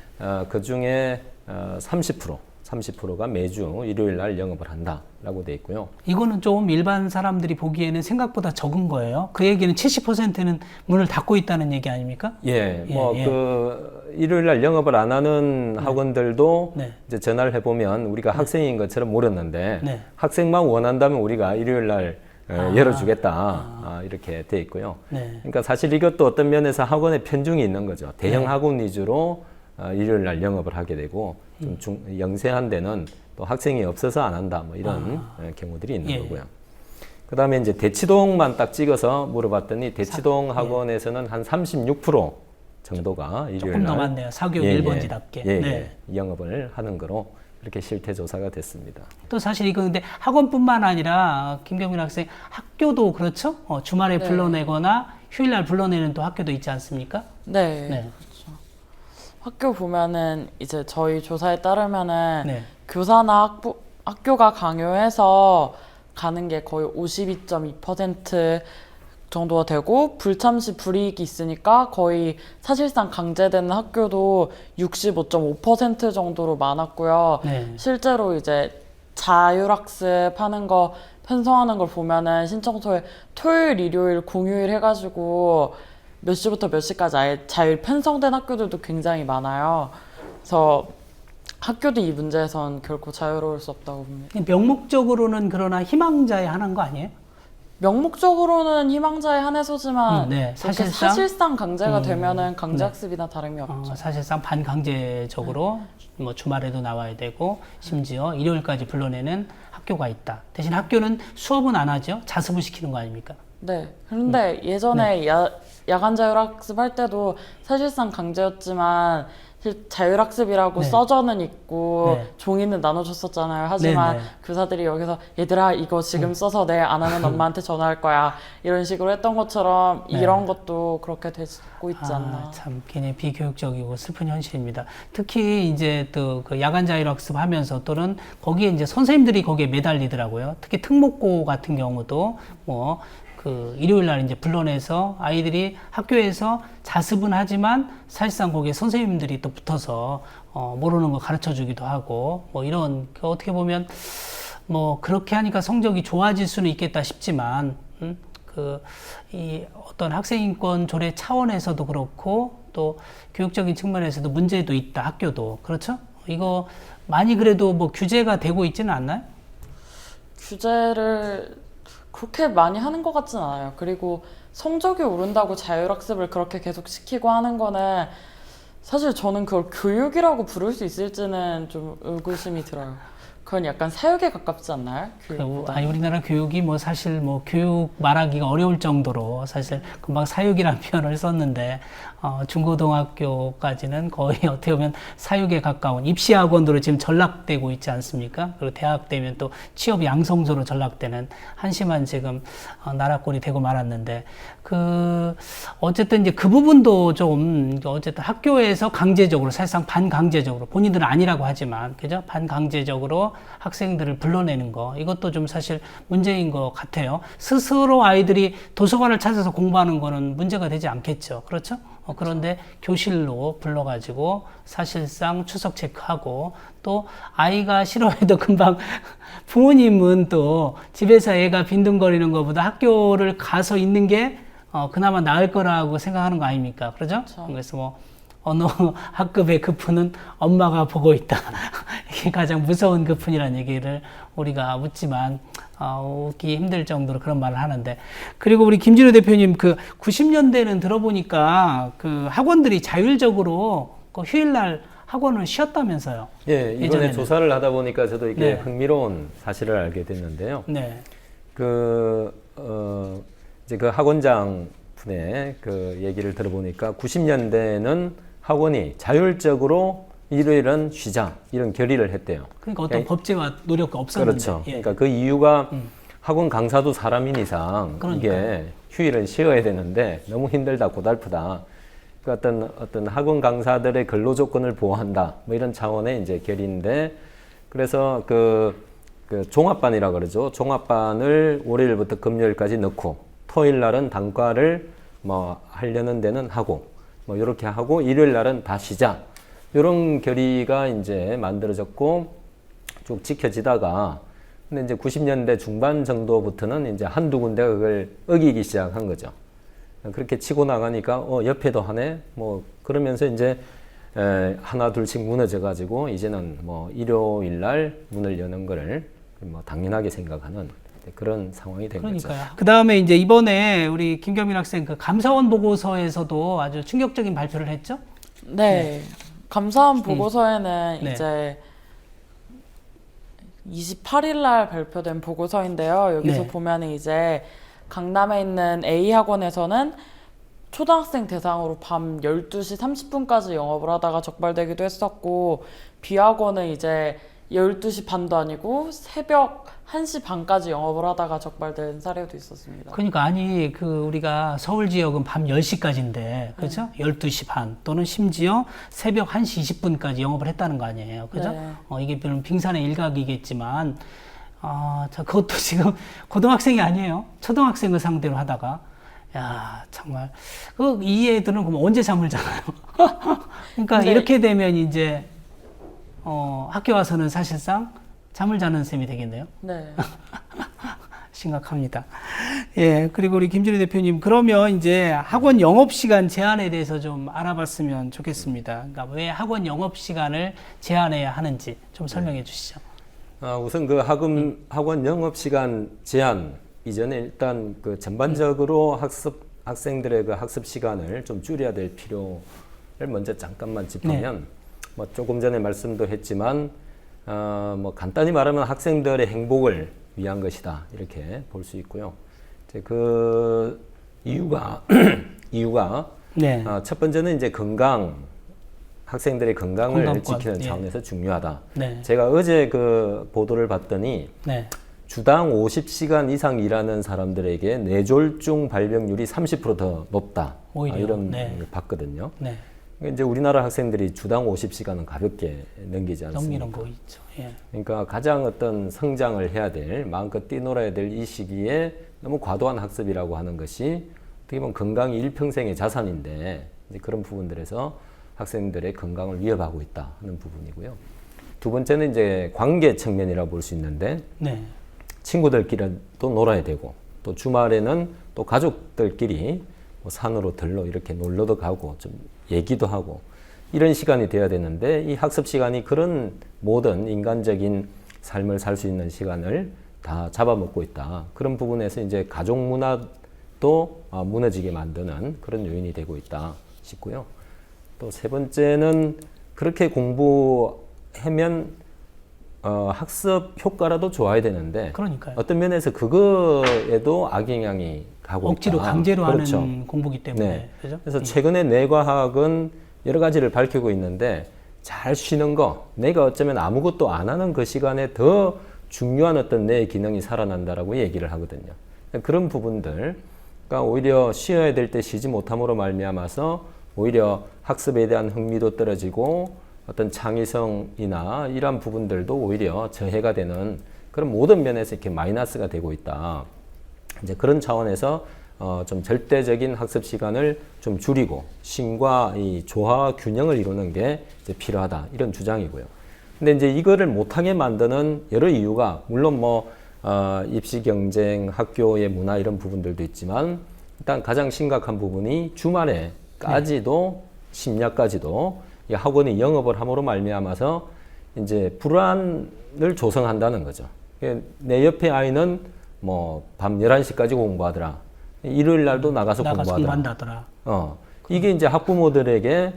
그 중에 30%가 매주 일요일 날 영업을 한다라고 돼 있고요. 이거는 좀 일반 사람들이 보기에는 생각보다 적은 거예요. 그 얘기는 70%는 문을 닫고 있다는 얘기 아닙니까? 예, 예, 뭐 예. 그 일요일 날 영업을 안 하는 학원들도 네. 이제 전화를 해보면 우리가 학생인 것처럼 물었는데 네. 학생만 원한다면 우리가 일요일 날 열어주겠다 이렇게 돼 있고요. 네. 그러니까 사실 이것도 어떤 면에서 학원의 편중이 있는 거죠. 대형 네. 학원 위주로 일요일 날 영업을 하게 되고 좀 영세한 데는 또 학생이 없어서 안 한다 뭐 이런 경우들이 있는 예. 거고요. 그다음에 이제 대치동만 딱 찍어서 물어봤더니 대치동 학원에서는 한 36% 정도가 일요일 조금 더 많네요. 사교육 1번지답게. 네. 영업을 하는 거로 이렇게 실태 조사가 됐습니다. 또 사실 이거 근데 학원뿐만 아니라 김경민 학생 학교도 그렇죠? 주말에 네. 불러내거나 휴일날 불러내는 또 학교도 있지 않습니까? 네. 네. 학교 보면은 이제 저희 조사에 따르면은 네. 교사나 학교가 강요해서 가는 게 거의 52.2% 정도가 되고 불참시 불이익이 있으니까 거의 사실상 강제되는 학교도 65.5% 정도로 많았고요. 네. 실제로 이제 자율학습 하는 거 편성하는 걸 보면은 신청서에 토요일, 일요일, 공휴일 해가지고 몇 시부터 몇 시까지 아예 자율 편성된 학교들도 굉장히 많아요. 그래서 학교도 이 문제에선 결코 자유로울 수 없다고 봅니다. 명목적으로는 그러나 희망자에 한한 거 아니에요? 명목적으로는 희망자에 한해서지만 네. 사실상 강제가 되면은 강제학습이나 다름이 없죠. 사실상 반강제적으로 뭐 주말에도 나와야 되고 심지어 일요일까지 불러내는 학교가 있다. 대신 학교는 수업은 안 하죠. 자습을 시키는 거 아닙니까? 네. 그런데 예전에 야간 자율학습 할 때도 사실상 강제였지만 자율학습이라고 네. 써져는 있고 네. 종이는 나눠줬었잖아요. 하지만 네, 네. 교사들이 여기서 얘들아 이거 지금 써서 내 안 하면 엄마한테 전화할 거야 이런 식으로 했던 것처럼 네. 이런 것도 그렇게 되고 있지 않나. 참 굉장히 비교육적이고 슬픈 현실입니다. 특히 이제 또 그 야간 자율학습 하면서 또는 거기에 이제 선생님들이 거기에 매달리더라고요. 특히 특목고 같은 경우도 뭐 그 일요일 날 이제 불러내서 아이들이 학교에서 자습은 하지만 사실상 거기에 선생님들이 또 붙어서 모르는 거 가르쳐 주기도 하고 뭐 이런 어떻게 보면 뭐 그렇게 하니까 성적이 좋아질 수는 있겠다 싶지만 이 어떤 학생인권 조례 차원에서도 그렇고 또 교육적인 측면에서도 문제도 있다. 학교도 그렇죠? 이거 많이 그래도 뭐 규제가 되고 있지는 않나요? 규제를 그렇게 많이 하는 것 같진 않아요. 그리고 성적이 오른다고 자율학습을 그렇게 계속 시키고 하는 거는 사실 저는 그걸 교육이라고 부를 수 있을지는 좀 의구심이 들어요. 그건 약간 사육에 가깝지 않나요? 아니 우리나라 교육이 뭐 사실 뭐 교육 말하기가 어려울 정도로 사실 금방 사육이라는 표현을 썼는데 중고등학교까지는 거의 어떻게 보면 사육에 가까운 입시학원으로 지금 전락되고 있지 않습니까? 그리고 대학 되면 또 취업 양성소로 전락되는 한심한 지금 나라꼴이 되고 말았는데 어쨌든 이제 그 부분도 좀 어쨌든 학교에서 강제적으로 사실상 반강제적으로 본인들은 아니라고 하지만 그죠? 반강제적으로 학생들을 불러내는 거 이것도 좀 사실 문제인 것 같아요. 스스로 아이들이 도서관을 찾아서 공부하는 거는 문제가 되지 않겠죠. 그렇죠? 그런데 교실로 불러가지고 사실상 추석 체크하고 또 아이가 싫어해도 금방 부모님은 또 집에서 애가 빈둥거리는 것보다 학교를 가서 있는 게 그나마 나을 거라고 생각하는 거 아닙니까? 그렇죠? 그래서 뭐 어느 학급의 급훈은 엄마가 보고 있다. 이게 가장 무서운 급훈이라는 얘기를 우리가 묻지만 웃기 힘들 정도로 그런 말을 하는데 그리고 우리 김진우 대표님 90년대는 들어보니까 학원들이 자율적으로 휴일날 학원을 쉬었다면서요? 예, 이번에 예전에는. 조사를 하다 보니까 저도 이게 네. 흥미로운 사실을 알게 됐는데요. 네. 이제 그 학원장 분의 얘기를 들어보니까 90년대는 학원이 자율적으로 일요일은 쉬자 이런 결의를 했대요. 그러니까 어떤 법제와 노력이 없었는데. 그렇죠. 예. 그러니까 그 이유가 학원 강사도 사람인 이상 이게 휴일은 쉬어야 되는데 너무 힘들다, 고달프다. 그 어떤 학원 강사들의 근로 조건을 보호한다. 뭐 이런 차원의 이제 결의인데 그래서 그 종합반이라 그러죠. 종합반을 월요일부터 금요일까지 넣고 토요일 날은 단과를 뭐 하려는 데는 하고 뭐 이렇게 하고 일요일 날은 다 쉬자. 이런 결의가 이제 만들어졌고 쭉 지켜지다가 근데 이제 90년대 중반 정도부터는 이제 한두 군데가 그걸 어기기 시작한 거죠. 그렇게 치고 나가니까 옆에도 하네. 뭐 그러면서 이제 하나 둘씩 무너져 가지고 이제는 뭐 일요일 날 문을 여는 거를 뭐 당연하게 생각하는 그런 상황이 된 거죠. 그 다음에 이제 이번에 우리 김경민 학생 감사원 보고서에서도 아주 충격적인 발표를 했죠? 네. 감사원 보고서에는 네. 이제 28일 날 발표된 보고서인데요. 여기서 네. 보면은 이제 강남에 있는 A 학원에서는 초등학생 대상으로 밤 12시 30분까지 영업을 하다가 적발되기도 했었고 B 학원은 이제 12시 반도 아니고 새벽 1시 반까지 영업을 하다가 적발된 사례도 있었습니다. 그러니까 아니 우리가 서울 지역은 밤 10시까지인데 그렇죠? 12시 반 또는 심지어 새벽 1시 20분까지 영업을 했다는 거 아니에요. 그죠? 네. 이게 물론 빙산의 일각이겠지만 그것도 지금 고등학생이 아니에요. 초등학생을 상대로 하다가 야 정말 이 애들은 그럼 언제 잠을 자나요? 그러니까 근데 이렇게 되면 이제 학교 와서는 사실상 잠을 자는 셈이 되겠네요. 네. 심각합니다. 예, 그리고 우리 김준희 대표님, 그러면 이제 학원 영업시간 제한에 대해서 좀 알아봤으면 좋겠습니다. 그러니까 왜 학원 영업시간을 제한해야 하는지 좀 설명해 주시죠. 우선 학원 영업시간 제한 이전에 일단 전반적으로 학생들의 학습 시간을 좀 줄여야 될 필요를 먼저 잠깐만 짚으면 뭐 조금 전에 말씀도 했지만 뭐 간단히 말하면 학생들의 행복을 위한 것이다 이렇게 볼 수 있고요. 이제 그 이유가 첫 번째는 이제 학생들의 건강을 지키는 차원에서 중요하다. 네. 제가 어제 그 보도를 봤더니 주당 50시간 이상 일하는 사람들에게 뇌졸중 발병률이 30% 더 높다. 오히려. 이런 걸 봤거든요. 네. 이제 우리나라 학생들이 주당 50시간은 가볍게 넘기지 않습니까? 넘기는 거 있죠. 예. 그러니까 가장 어떤 성장을 해야 될, 마음껏 뛰놀아야 될 이 시기에 너무 과도한 학습이라고 하는 것이 어떻게 보면 건강이 일평생의 자산인데 이제 그런 부분들에서 학생들의 건강을 위협하고 있다 하는 부분이고요. 두 번째는 이제 관계 측면이라고 볼 수 있는데 친구들끼리도 놀아야 되고 또 주말에는 또 가족들끼리 뭐 산으로 들러 이렇게 놀러도 가고 좀 얘기도 하고 이런 시간이 돼야 되는데 이 학습 시간이 그런 모든 인간적인 삶을 살 수 있는 시간을 다 잡아먹고 있다. 그런 부분에서 이제 가족 문화도 무너지게 만드는 그런 요인이 되고 있다 싶고요. 또 세 번째는 그렇게 공부하면 학습 효과라도 좋아야 되는데 그러니까요. 어떤 면에서 그거에도 악영향이 가고 억지로 있다. 강제로 그렇죠. 하는 공부기 때문에. 네. 그죠? 그래서 최근에 뇌과학은 여러 가지를 밝히고 있는데 잘 쉬는 거, 내가 어쩌면 아무것도 안 하는 그 시간에 더 중요한 어떤 뇌 기능이 살아난다라고 얘기를 하거든요. 그런 부분들, 그러니까 오히려 쉬어야 될 때 쉬지 못함으로 말미암아서 오히려 학습에 대한 흥미도 떨어지고 어떤 창의성이나 이러한 부분들도 오히려 저해가 되는 그런 모든 면에서 이렇게 마이너스가 되고 있다. 이제 그런 차원에서 좀 절대적인 학습 시간을 좀 줄이고 심과 이 조화와 균형을 이루는 게 이제 필요하다. 이런 주장이고요. 근데 이제 이거를 못하게 만드는 여러 이유가 물론 뭐 입시 경쟁, 학교의 문화 이런 부분들도 있지만 일단 가장 심각한 부분이 주말에까지도 심야까지도 이 학원이 영업을 함으로 말미암아서 이제 불안을 조성한다는 거죠. 내 옆에 아이는 뭐 밤 11시까지 공부하더라. 일요일 날도 나가서 공부하더라. 공부한다더라. 이게 이제 학부모들에게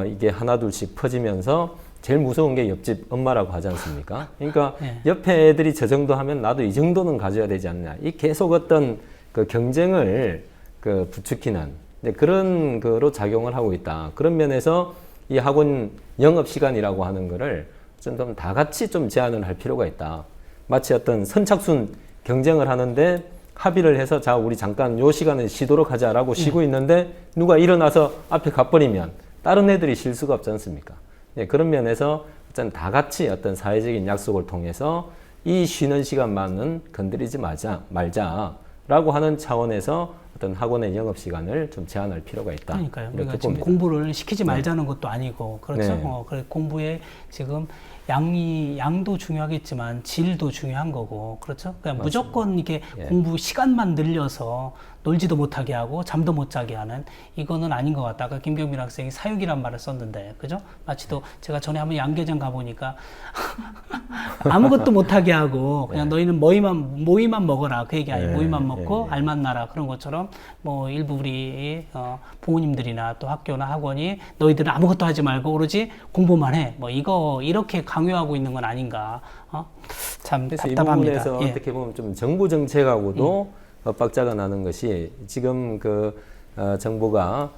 이게 하나둘씩 퍼지면서 제일 무서운 게 옆집 엄마라고 하지 않습니까? 그러니까 네. 옆에 애들이 저 정도 하면 나도 이 정도는 가져야 되지 않냐. 이 계속 어떤 그 경쟁을 그 부추기는 그런 거로 작용을 하고 있다. 그런 면에서 이 학원 영업 시간이라고 하는 거를 좀 다 같이 좀 제한을 할 필요가 있다. 마치 어떤 선착순 경쟁을 하는데 합의를 해서 자 우리 잠깐 요 시간에 쉬도록 하자라고 쉬고 있는데 누가 일어나서 앞에 가버리면 다른 애들이 쉴 수가 없지 않습니까? 예, 그런 면에서 어떤 다 같이 어떤 사회적인 약속을 통해서 이 쉬는 시간만은 건드리지 말자라고 하는 차원에서 어떤 학원의 영업 시간을 좀 제한할 필요가 있다. 그러니까요. 이렇게 우리가 지금 봅니다. 공부를 시키지 말자는 것도 아니고 그렇죠. 네. 그래 공부에 지금 양도 중요하겠지만 질도 중요한 거고 그렇죠. 그러니까 무조건 이게 예. 공부 시간만 늘려서 놀지도 못하게 하고 잠도 못 자게 하는 이거는 아닌 것 같다. 아까 김경민 학생이 사육이란 말을 썼는데 그죠? 마치 또 제가 전에 한번 양계장 가보니까 아무것도 못하게 하고 그냥 너희는 모이만 먹어라 그 얘기 아니에요. 예, 모이만 먹고 예. 알만 나라 그런 것처럼 뭐 일부 우리 부모님들이나 또 학교나 학원이 너희들은 아무것도 하지 말고 오로지 공부만 해. 뭐 이거 이렇게 강요하고 있는 건 아닌가. 참 그래서 답답합니다. 이 부분에서 예. 어떻게 보면 좀 정부 정책하고도 엇박자가 나는 것이 지금 그 정부가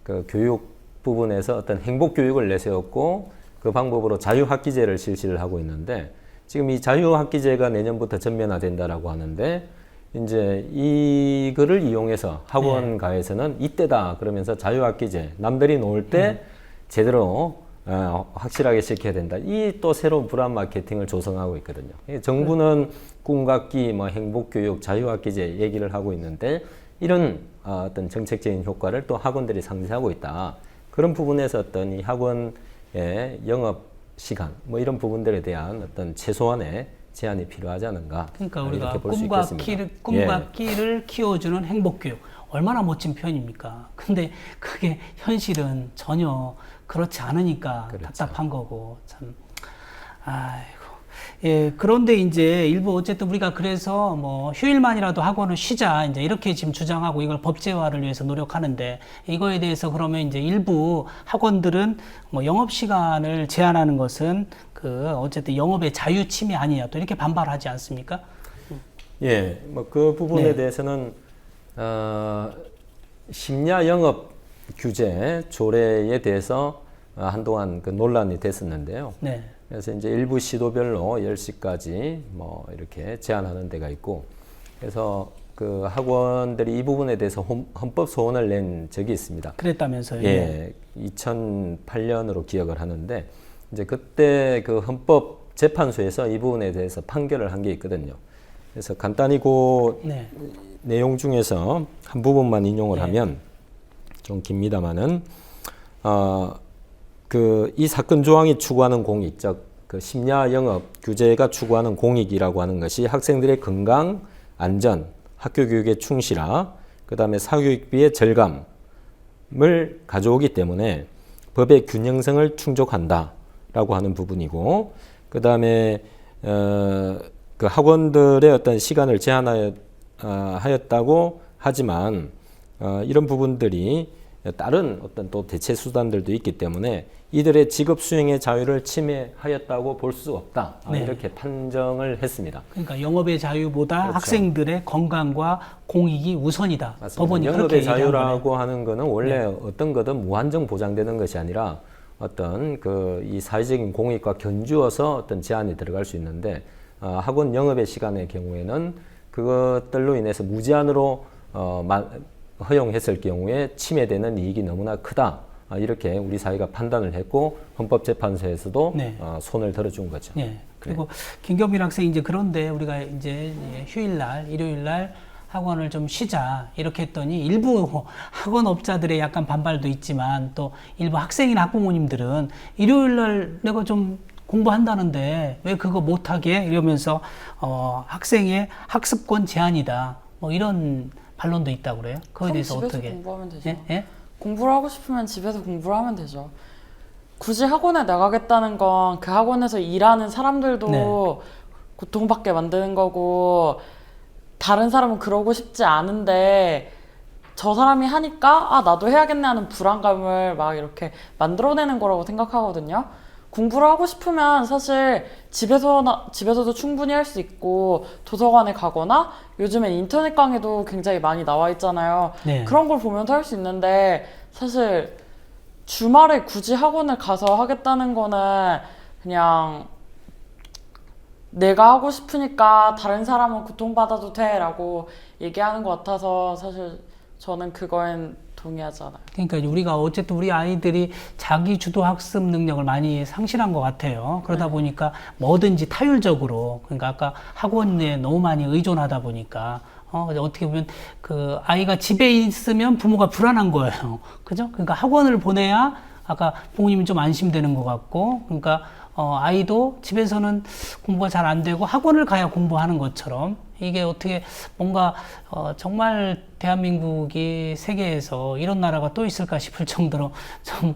그 교육 부분에서 어떤 행복 교육을 내세웠고 그 방법으로 자유학기제를 실시를 하고 있는데 지금 이 자유학기제가 내년부터 전면화된다라고 하는데 이제 이거를 이용해서 학원가에서는 이때다 그러면서 자유학기제 남들이 놀 때 제대로 확실하게 시켜야 된다. 이 또 새로운 불안 마케팅을 조성하고 있거든요. 정부는 꿈갖기, 뭐 행복교육, 자유학기제 얘기를 하고 있는데 이런 어떤 정책적인 효과를 또 학원들이 상쇄하고 있다. 그런 부분에서 어떤 이 학원의 영업 시간, 뭐 이런 부분들에 대한 어떤 최소한의 제한이 필요하지 않은가. 그러니까 우리가 이렇게 볼수 꿈과 있겠습니다. 끼를 키워주는 행복교육. 얼마나 멋진 표현입니까? 근데 그게 현실은 전혀 그렇지 않으니까 그렇죠. 답답한 거고, 참. 아이고. 예, 그런데 이제 일부 어쨌든 우리가 그래서 뭐 휴일만이라도 학원을 쉬자, 이제 이렇게 지금 주장하고 이걸 법제화를 위해서 노력하는데 이거에 대해서 그러면 이제 일부 학원들은 뭐 영업시간을 제한하는 것은 그 어쨌든 영업의 자유 침해 아니냐 또 이렇게 반발하지 않습니까? 예, 뭐 그 부분에 네. 대해서는 심야 영업 규제 조례에 대해서 한동안 그 논란이 됐었는데요. 네. 그래서 이제 일부 시도별로 10시까지 뭐 이렇게 제한하는 데가 있고, 그래서 그 학원들이 이 부분에 대해서 헌법 소원을 낸 적이 있습니다. 그랬다면서요? 예, 2008년으로 기억을 하는데 이제 그때 그 헌법 재판소에서 이 부분에 대해서 판결을 한 게 있거든요. 그래서 간단히 그 네. 내용 중에서 한 부분만 인용을 네. 하면 좀 깁니다만은 그 이 사건 조항이 추구하는 공익, 즉 그 심야 영업 규제가 추구하는 공익이라고 하는 것이 학생들의 건강, 안전, 학교 교육의 충실화, 그다음에 사교육비의 절감을 가져오기 때문에 법의 균형성을 충족한다라고 하는 부분이고, 그다음에 그 학원들의 어떤 시간을 제한하였다고 하지만 이런 부분들이 다른 어떤 또 대체 수단들도 있기 때문에 이들의 직업 수행의 자유를 침해하였다고 볼 수 없다. 네. 이렇게 판정을 했습니다. 그러니까 영업의 자유보다 그렇죠. 학생들의 건강과 공익이 우선이다. 맞습니다. 법원이 그렇게 영업의 얘기한 거네요. 자유라고 하는 거는 원래 어떤 거든 무한정 보장되는 것이 아니라 어떤 이 사회적인 공익과 견주어서 어떤 제한이 들어갈 수 있는데 학원 영업의 시간의 경우에는 그것들로 인해서 무제한으로 허용했을 경우에 침해되는 이익이 너무나 크다. 이렇게 우리 사회가 판단을 했고 헌법재판소에서도 네. 손을 들어준 거죠. 예. 그리고 김경민 학생 이제 그런데 우리가 이제 휴일날, 일요일날 학원을 좀 쉬자 이렇게 했더니 일부 학원업자들의 약간 반발도 있지만 또 일부 학생이나 학부모님들은 일요일날 내가 좀 공부한다는데 왜 그거 못하게 이러면서 학생의 학습권 제한이다 뭐 이런 반론도 있다고 그래요. 그거에 대해서 집에서 어떻게? 공부하면 되죠. 예? 예? 공부를 하고 싶으면 집에서 공부를 하면 되죠. 굳이 학원에 나가겠다는 건 그 학원에서 일하는 사람들도 네. 고통받게 만드는 거고 다른 사람은 그러고 싶지 않은데 저 사람이 하니까 나도 해야겠네 하는 불안감을 막 이렇게 만들어내는 거라고 생각하거든요. 공부를 하고 싶으면 사실 집에서도 충분히 할 수 있고 도서관에 가거나 요즘엔 인터넷 강의도 굉장히 많이 나와 있잖아요. 네. 그런 걸 보면서 할 수 있는데 사실 주말에 굳이 학원을 가서 하겠다는 거는 그냥 내가 하고 싶으니까 다른 사람은 고통받아도 돼 라고 얘기하는 것 같아서 사실 저는 그거엔 동의하지 않아요. 그러니까 우리가 어쨌든 우리 아이들이 자기 주도 학습 능력을 많이 상실한 것 같아요. 그러다 보니까 뭐든지 타율적으로, 그러니까 아까 학원에 너무 많이 의존하다 보니까 어떻게 보면 그 아이가 집에 있으면 부모가 불안한 거예요. 그죠? 그러니까 학원을 보내야 아까 부모님이 좀 안심되는 것 같고, 그러니까 아이도 집에서는 공부가 잘 안 되고 학원을 가야 공부하는 것처럼 이게 어떻게 뭔가 정말 대한민국이 세계에서 이런 나라가 또 있을까 싶을 정도로 좀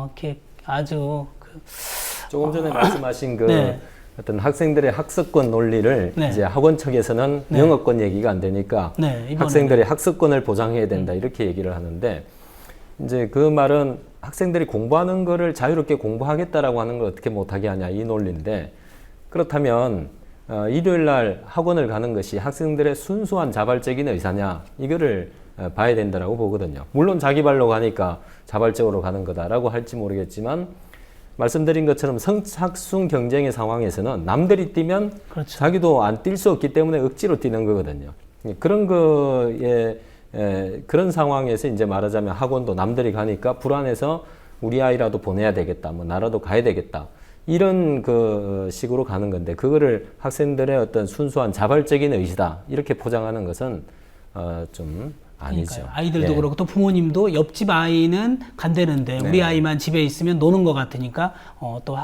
이렇게 아주 조금 전에 말씀하신 그 네. 어떤 학생들의 학습권 논리를 네. 이제 학원 측에서는 네. 영업권 얘기가 안 되니까 네, 이번에는. 학생들의 학습권을 보장해야 된다 이렇게 얘기를 하는데 이제 그 말은 학생들이 공부하는 거를 자유롭게 공부하겠다라고 하는 걸 어떻게 못하게 하냐 이 논리인데 그렇다면 일요일 날 학원을 가는 것이 학생들의 순수한 자발적인 의사냐 이거를 봐야 된다라고 보거든요. 물론 자기 발로 가니까 자발적으로 가는 거다라고 할지 모르겠지만 말씀드린 것처럼 성착순 경쟁의 상황에서는 남들이 뛰면 그렇죠. 자기도 안 뛸 수 없기 때문에 억지로 뛰는 거거든요. 그런 거에 그런 상황에서 이제 말하자면 학원도 남들이 가니까 불안해서 우리 아이라도 보내야 되겠다, 뭐 나라도 가야 되겠다 이런 그 식으로 가는 건데 그거를 학생들의 어떤 순수한 자발적인 의지다 이렇게 포장하는 것은 좀 아니죠. 그러니까요. 아이들도 예. 그렇고 또 부모님도 옆집 아이는 간대는데 네. 우리 아이만 집에 있으면 노는 것 같으니까 또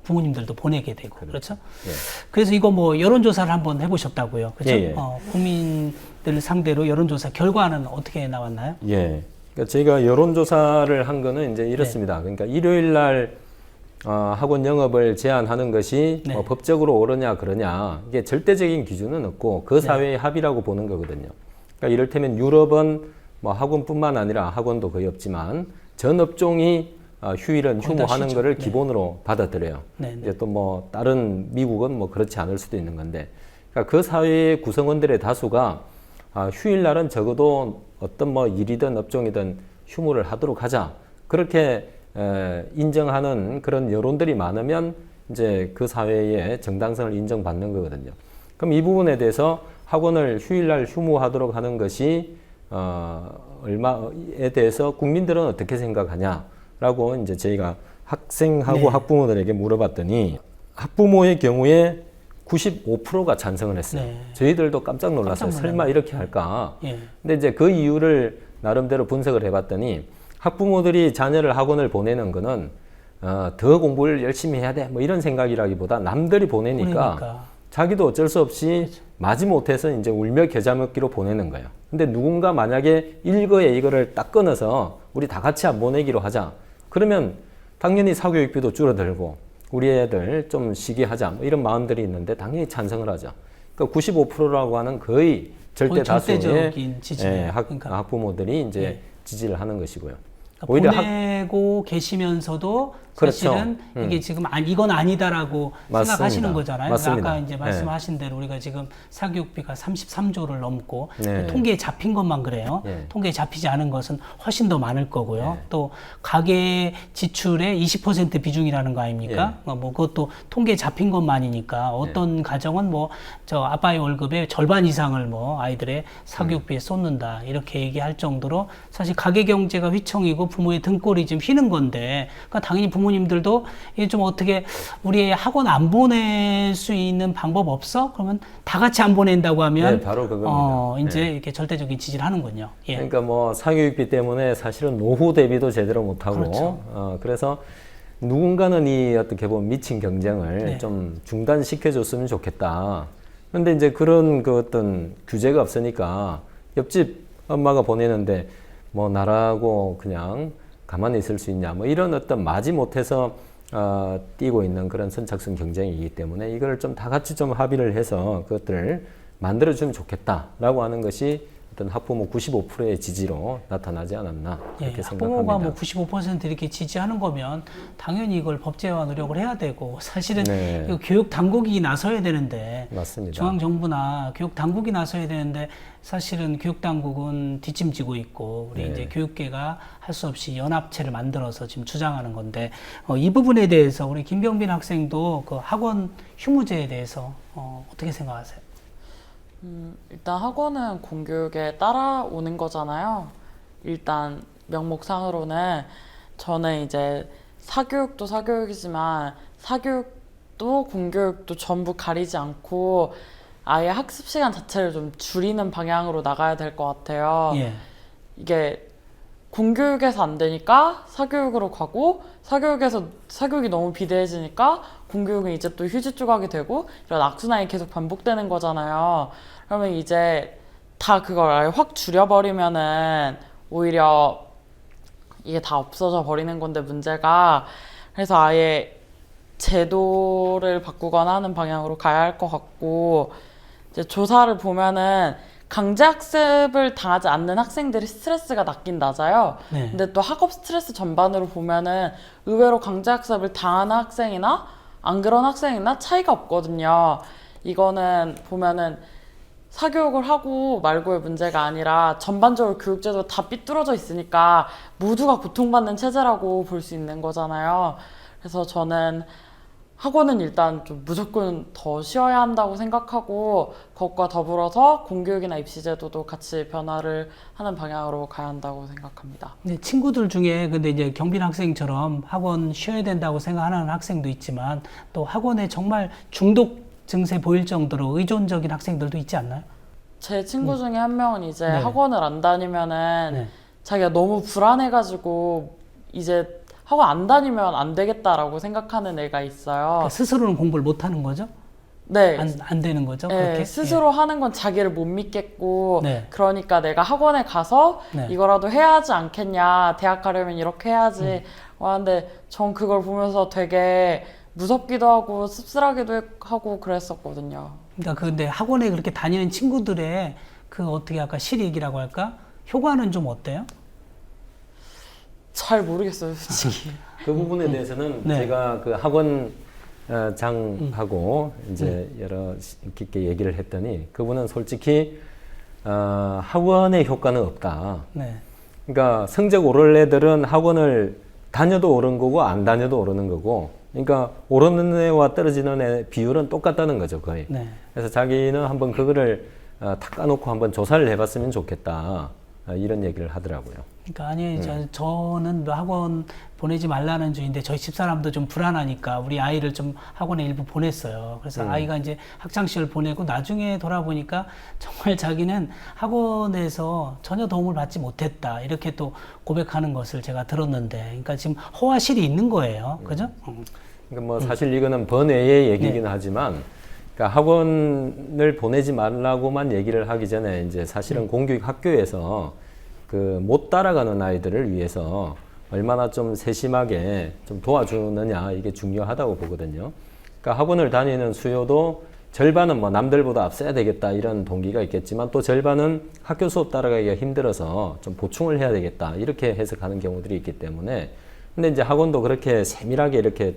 부모님들도 보내게 되고 그렇죠. 예. 그래서 이거 뭐 여론조사를 한번 해보셨다고요, 그렇죠? 예, 예. 국민들 상대로 여론조사 결과는 어떻게 나왔나요? 예. 그러니까 저희가 여론조사를 한 거는 이제 이렇습니다. 그러니까 일요일 날 학원 영업을 제한하는 것이 네. 뭐 법적으로 옳으냐 그러냐 이게 절대적인 기준은 없고 그 사회의 합의라고 보는 거거든요. 그러니까 이를테면 유럽은 뭐 학원뿐만 아니라 학원도 거의 없지만 전 업종이 휴일은 휴무하는 쉬죠. 거를 네. 기본으로 받아들여요. 네, 네. 이제 또 뭐 다른 미국은 뭐 그렇지 않을 수도 있는 건데 그러니까 그 사회의 구성원들의 다수가 휴일 날은 적어도 어떤 뭐 일이든 업종이든 휴무를 하도록 하자 그렇게 인정하는 그런 여론들이 많으면 이제 그 사회의 정당성을 인정받는 거거든요. 그럼 이 부분에 대해서 학원을 휴일날 휴무하도록 하는 것이 얼마에 대해서 국민들은 어떻게 생각하냐라고 이제 저희가 학생하고 네. 학부모들에게 물어봤더니 학부모의 경우에 95%가 찬성을 했어요. 네. 저희들도 깜짝 놀랐어요. 깜짝 설마 이렇게 할까? 예. 근데 이제 그 이유를 나름대로 분석을 해봤더니 학부모들이 자녀를 학원을 보내는 거는 더 공부를 열심히 해야 돼 뭐 이런 생각이라기보다 남들이 보내니까 자기도 어쩔 수 없이 마지못해서 이제 울며 겨자 먹기로 보내는 거예요. 근데 누군가 만약에 일거에 이거를 딱 끊어서 우리 다 같이 안 보내기로 하자. 그러면 당연히 사교육비도 줄어들고 우리 애들 좀 쉬게 하자. 뭐 이런 마음들이 있는데 당연히 찬성을 하죠. 그러니까 95%라고 하는 거의 절대 다수의 절대적인 지지. 학부모들이 이제 지지를 하는 것이고요. 그러니까 오히려 보내고 계시면서도 그렇죠. 사실은 이게 지금 이건 아니다라고 맞습니다. 생각하시는 거잖아요. 맞습니다. 아까 이제 말씀하신 대로 우리가 지금 사교육비가 33조를 넘고 네. 통계에 잡힌 것만 그래요. 네. 통계에 잡히지 않은 것은 훨씬 더 많을 거고요. 네. 또 가계 지출의 20% 비중이라는 거 아닙니까? 뭐 그것도 통계에 잡힌 것만이니까 어떤 가정은 뭐 저 아빠의 월급의 절반 이상을 뭐 아이들의 사교육비에 쏟는다 이렇게 얘기할 정도로 사실 가계 경제가 휘청이고 부모의 등골이 좀 휘는 건데, 그러니까 당연히 부모님들도 이게 좀 어떻게 우리 애 학원 안 보낼 수 있는 방법 없어? 그러면 다 같이 안 보낸다고 하면 네, 바로 그겁니다. 이제 네. 이렇게 절대적인 지지를 하는군요. 예. 그러니까 뭐 사교육비 때문에 사실은 노후 대비도 제대로 못하고 그렇죠. 그래서 누군가는 이 어떻게 보면 미친 경쟁을 네. 좀 중단시켜줬으면 좋겠다. 그런데 이제 그런 그 어떤 규제가 없으니까 옆집 엄마가 보내는데 뭐 나라고 그냥 가만히 있을 수 있냐 뭐 이런 어떤 마지 못해서 뛰고 있는 그런 선착순 경쟁이기 때문에 이걸 좀 다 같이 좀 합의를 해서 그것들을 만들어주면 좋겠다라고 하는 것이 어떤 학부모 95%의 지지로 나타나지 않았나 그렇게 생각합니다. 학부모가 뭐 95% 이렇게 지지하는 거면 당연히 이걸 법제화 노력을 해야 되고, 사실은 네. 이거 교육 당국이 나서야 되는데, 맞습니다. 중앙 정부나 교육 당국이 나서야 되는데 사실은 교육 당국은 뒷짐지고 있고 우리 네. 이제 교육계가 할 수 없이 연합체를 만들어서 지금 주장하는 건데, 이 부분에 대해서 우리 김병빈 학생도 그 학원 휴무제에 대해서 어떻게 생각하세요? 일단 학원은 공교육에 따라오는 거잖아요. 일단 명목상으로는 저는 이제 사교육도 사교육이지만 사교육도 공교육도 전부 가리지 않고 아예 학습 시간 자체를 좀 줄이는 방향으로 나가야 될 것 같아요. 예. 이게 공교육에서 안 되니까 사교육으로 가고, 사교육에서 사교육이 너무 비대해지니까 공교육은 이제 또 휴지 조각이 되고, 이런 악순환이 계속 반복되는 거잖아요. 그러면 이제 다 그걸 아예 확 줄여버리면은 오히려 이게 다 없어져 버리는 건데 문제가, 그래서 아예 제도를 바꾸거나 하는 방향으로 가야 할 것 같고, 이제 조사를 보면은 강제학습을 당하지 않는 학생들이 스트레스가 낮긴 낮아요. 네. 근데 또 학업 스트레스 전반으로 보면은 의외로 강제학습을 당하는 학생이나 안 그런 학생이나 차이가 없거든요. 이거는 보면은 사교육을 하고 말고의 문제가 아니라 전반적으로 교육제도가 다 삐뚤어져 있으니까 모두가 고통받는 체제라고 볼 수 있는 거잖아요. 그래서 저는 학원은 일단 좀 무조건 더 쉬어야 한다고 생각하고, 그것과 더불어서 공교육이나 입시제도도 같이 변화를 하는 방향으로 가야 한다고 생각합니다. 근데 친구들 중에 근데 이제 경빈 학생처럼 학원 쉬어야 된다고 생각하는 학생도 있지만, 또 학원에 정말 중독 증세 보일 정도로 의존적인 학생들도 있지 않나요? 제 친구 중에 한 명은 이제 네. 학원을 안 다니면은 네. 자기가 너무 불안해가지고 이제 학원 안 다니면 안 되겠다라고 생각하는 애가 있어요. 그러니까 스스로는 공부를 못 하는 거죠? 네. 안 되는 거죠? 네, 그렇게? 스스로 하는 건 자기를 못 믿겠고, 네. 그러니까 내가 학원에 가서 네. 이거라도 해야 하지 않겠냐, 대학 가려면 이렇게 해야지 하는데, 전 그걸 보면서 되게 무섭기도 하고 씁쓸하기도 하고 그랬었거든요. 그러니까 근데 학원에 그렇게 다니는 친구들의 그 어떻게 할까, 실익이라고 할까? 효과는 좀 어때요? 잘 모르겠어요, 솔직히. 그 부분에 대해서는 네. 제가 그 학원 장하고 이제 여러 깊게 얘기를 했더니 그분은 솔직히 학원의 효과는 없다. 네. 그러니까 성적 오를 애들은 학원을 다녀도 오른 거고 안 다녀도 오르는 거고, 그러니까 오르는 애와 떨어지는 애 비율은 똑같다는 거죠, 거의. 네. 그래서 자기는 한번 그거를 탁 까놓고 한번 조사를 해봤으면 좋겠다. 이런 얘기를 하더라고요. 그러니까 아니 저는 학원 보내지 말라는 주인데 저희 집사람도 좀 불안하니까 우리 아이를 좀 학원에 일부 보냈어요. 그래서 아이가 이제 학창 시절 보내고 나중에 돌아보니까 정말 자기는 학원에서 전혀 도움을 받지 못했다, 이렇게 또 고백하는 것을 제가 들었는데, 그러니까 지금 허와 실이 있는 거예요, 그죠? 그러니까 뭐 사실 이거는 번외의 얘기긴 네. 하지만, 그러니까 학원을 보내지 말라고만 얘기를 하기 전에 이제 사실은 공교육 학교에서 그 못 따라가는 아이들을 위해서 얼마나 좀 세심하게 좀 도와주느냐, 이게 중요하다고 보거든요. 그러니까 학원을 다니는 수요도 절반은 뭐 남들보다 앞서야 되겠다 이런 동기가 있겠지만 또 절반은 학교 수업 따라가기가 힘들어서 좀 보충을 해야 되겠다 이렇게 해석하는 경우들이 있기 때문에 근데 이제 학원도 그렇게 세밀하게 이렇게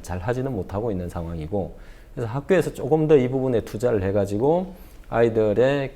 잘 하지는 못하고 있는 상황이고 그래서 학교에서 조금 더 이 부분에 투자를 해가지고 아이들의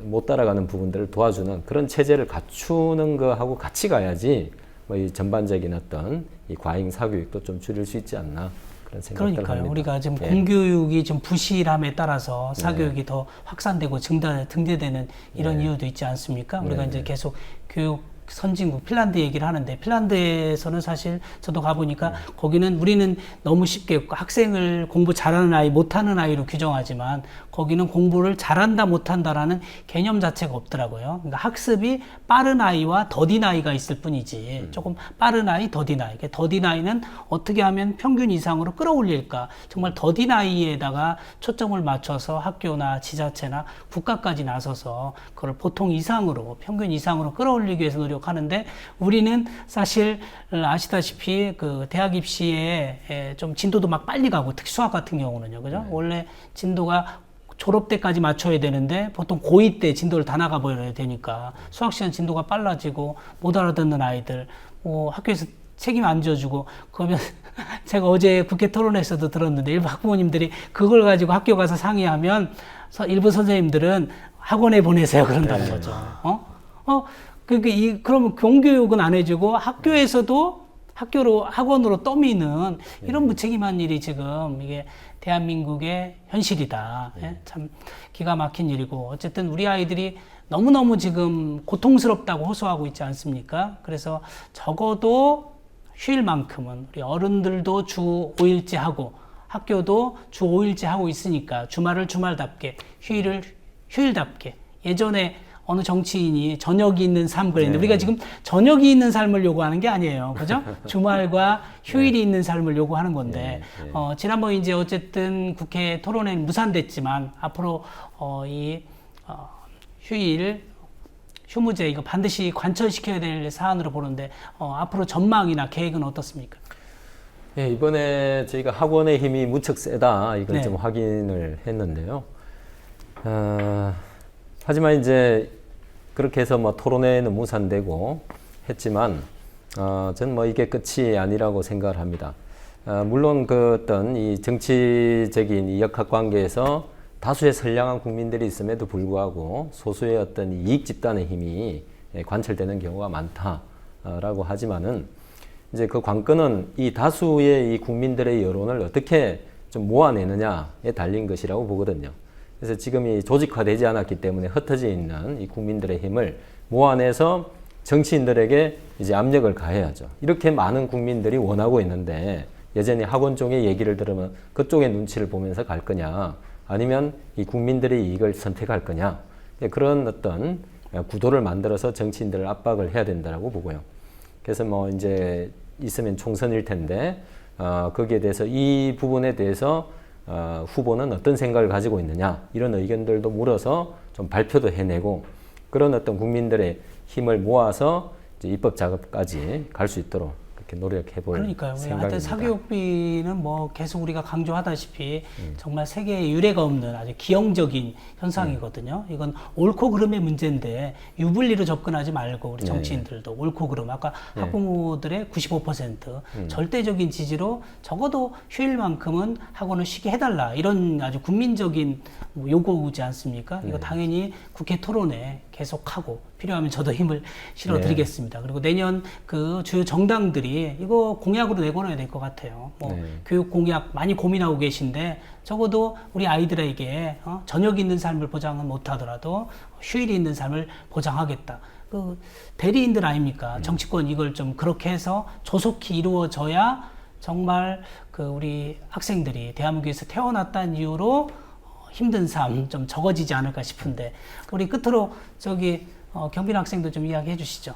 못 따라가는 부분들을 도와주는 그런 체제를 갖추는 거하고 같이 가야지 뭐 이 전반적인 어떤 이 과잉 사교육도 좀 줄일 수 있지 않나 그런 생각을 그러니까요. 합니다. 우리가 지금 예. 공교육이 좀 부실함에 따라서 사교육이 더 확산되고 등재되는 이런 이유도 있지 않습니까? 우리가 이제 계속 교육 선진국 핀란드 얘기를 하는데 핀란드에서는 사실 저도 가보니까 거기는 우리는 너무 쉽게 학생을 공부 잘하는 아이 못하는 아이로 규정하지만 거기는 공부를 잘한다 못한다라는 개념 자체가 없더라고요. 그러니까 학습이 빠른 아이와 더딘 아이가 있을 뿐이지 조금 빠른 아이 더딘 아이 더딘 아이는 어떻게 하면 평균 이상으로 끌어올릴까 정말 더딘 아이에다가 초점을 맞춰서 학교나 지자체나 국가까지 나서서 그걸 보통 이상으로 평균 이상으로 끌어올리기 위해서 하는데 우리는 사실 아시다시피 그 대학 입시에 좀 진도도 막 빨리 가고 특히 수학 같은 경우는요, 그죠? 원래 진도가 졸업 때까지 맞춰야 되는데 보통 고2 때 진도를 다 나가 버려야 되니까 수학 시간 진도가 빨라지고 못 알아듣는 아이들 뭐 학교에서 책임 안 져주고 그러면 제가 어제 국회 토론에서도 들었는데 일부 학부모님들이 그걸 가지고 학교 가서 상의하면 일부 선생님들은 학원에 보내세요 그런다는 거죠. 그러면 공교육은 안 해주고 학교에서도 학원으로 떠미는 이런 무책임한 일이 지금 이게 대한민국의 현실이다. 예? 참 기가 막힌 일이고 어쨌든 우리 아이들이 너무너무 지금 고통스럽다고 호소하고 있지 않습니까? 그래서 적어도 휴일만큼은 우리 어른들도 주 5일째 하고 학교도 주 5일째 하고 있으니까 주말을 주말답게 휴일을 휴일답게 예전에 어느 정치인이 저녁이 있는 삶 그랬는데 우리가 지금 저녁이 있는 삶을 요구하는 게 아니에요. 그죠? 주말과 휴일이 있는 삶을 요구하는 건데 지난번 이제 어쨌든 국회 토론회는 무산됐지만 앞으로 휴무제 이거 반드시 관철시켜야 될 사안으로 보는데 앞으로 전망이나 계획은 어떻습니까? 예, 이번에 저희가 학원의 힘이 무척 세다 이걸 좀 확인을 했는데요. 하지만 이제 그렇게 해서 뭐 토론회는 무산되고 했지만 저는 뭐 이게 끝이 아니라고 생각을 합니다. 물론 그 어떤 이 정치적인 이 역학 관계에서 다수의 선량한 국민들이 있음에도 불구하고 소수의 어떤 이익 집단의 힘이 관철되는 경우가 많다라고 하지만은 이제 그 관건은 이 다수의 이 국민들의 여론을 어떻게 좀 모아내느냐에 달린 것이라고 보거든요. 그래서 지금 이 조직화되지 않았기 때문에 흩어져 있는 이 국민들의 힘을 모아내서 정치인들에게 이제 압력을 가해야죠. 이렇게 많은 국민들이 원하고 있는데 여전히 학원 쪽의 얘기를 들으면 그쪽의 눈치를 보면서 갈 거냐 아니면 이 국민들의 이익을 선택할 거냐 그런 어떤 구도를 만들어서 정치인들을 압박을 해야 된다고 보고요. 그래서 뭐 이제 있으면 총선일 텐데 거기에 대해서 이 부분에 대해서 후보는 어떤 생각을 가지고 있느냐 이런 의견들도 물어서 좀 발표도 해내고 그런 어떤 국민들의 힘을 모아서 이제 입법 작업까지 갈 수 있도록 그렇게 노력해볼 그러니까요. 생각입니다. 하여튼 사교육비는 뭐 계속 우리가 강조하다시피 정말 세계에 유례가 없는 아주 기형적인 현상이거든요. 이건 옳고 그름의 문제인데 유불리로 접근하지 말고 우리 정치인들도 옳고 그름 아까 학부모들의 95% 절대적인 지지로 적어도 휴일만큼은 학원을 쉬게 해달라 이런 아주 국민적인 요구지 않습니까? 이거 당연히 국회 토론에 계속하고 필요하면 저도 힘을 실어드리겠습니다. 그리고 내년 그 주요 정당들이 이거 공약으로 내걸어야 될 것 같아요. 뭐 교육 공약 많이 고민하고 계신데 적어도 우리 아이들에게 저녁 있는 삶을 보장은 못하더라도 휴일이 있는 삶을 보장하겠다. 그 대리인들 아닙니까? 정치권 이걸 좀 그렇게 해서 조속히 이루어져야 정말 그 우리 학생들이 대한민국에서 태어났다는 이유로 힘든 삶 좀 적어지지 않을까 싶은데 우리 끝으로 경빈 학생도 좀 이야기해 주시죠.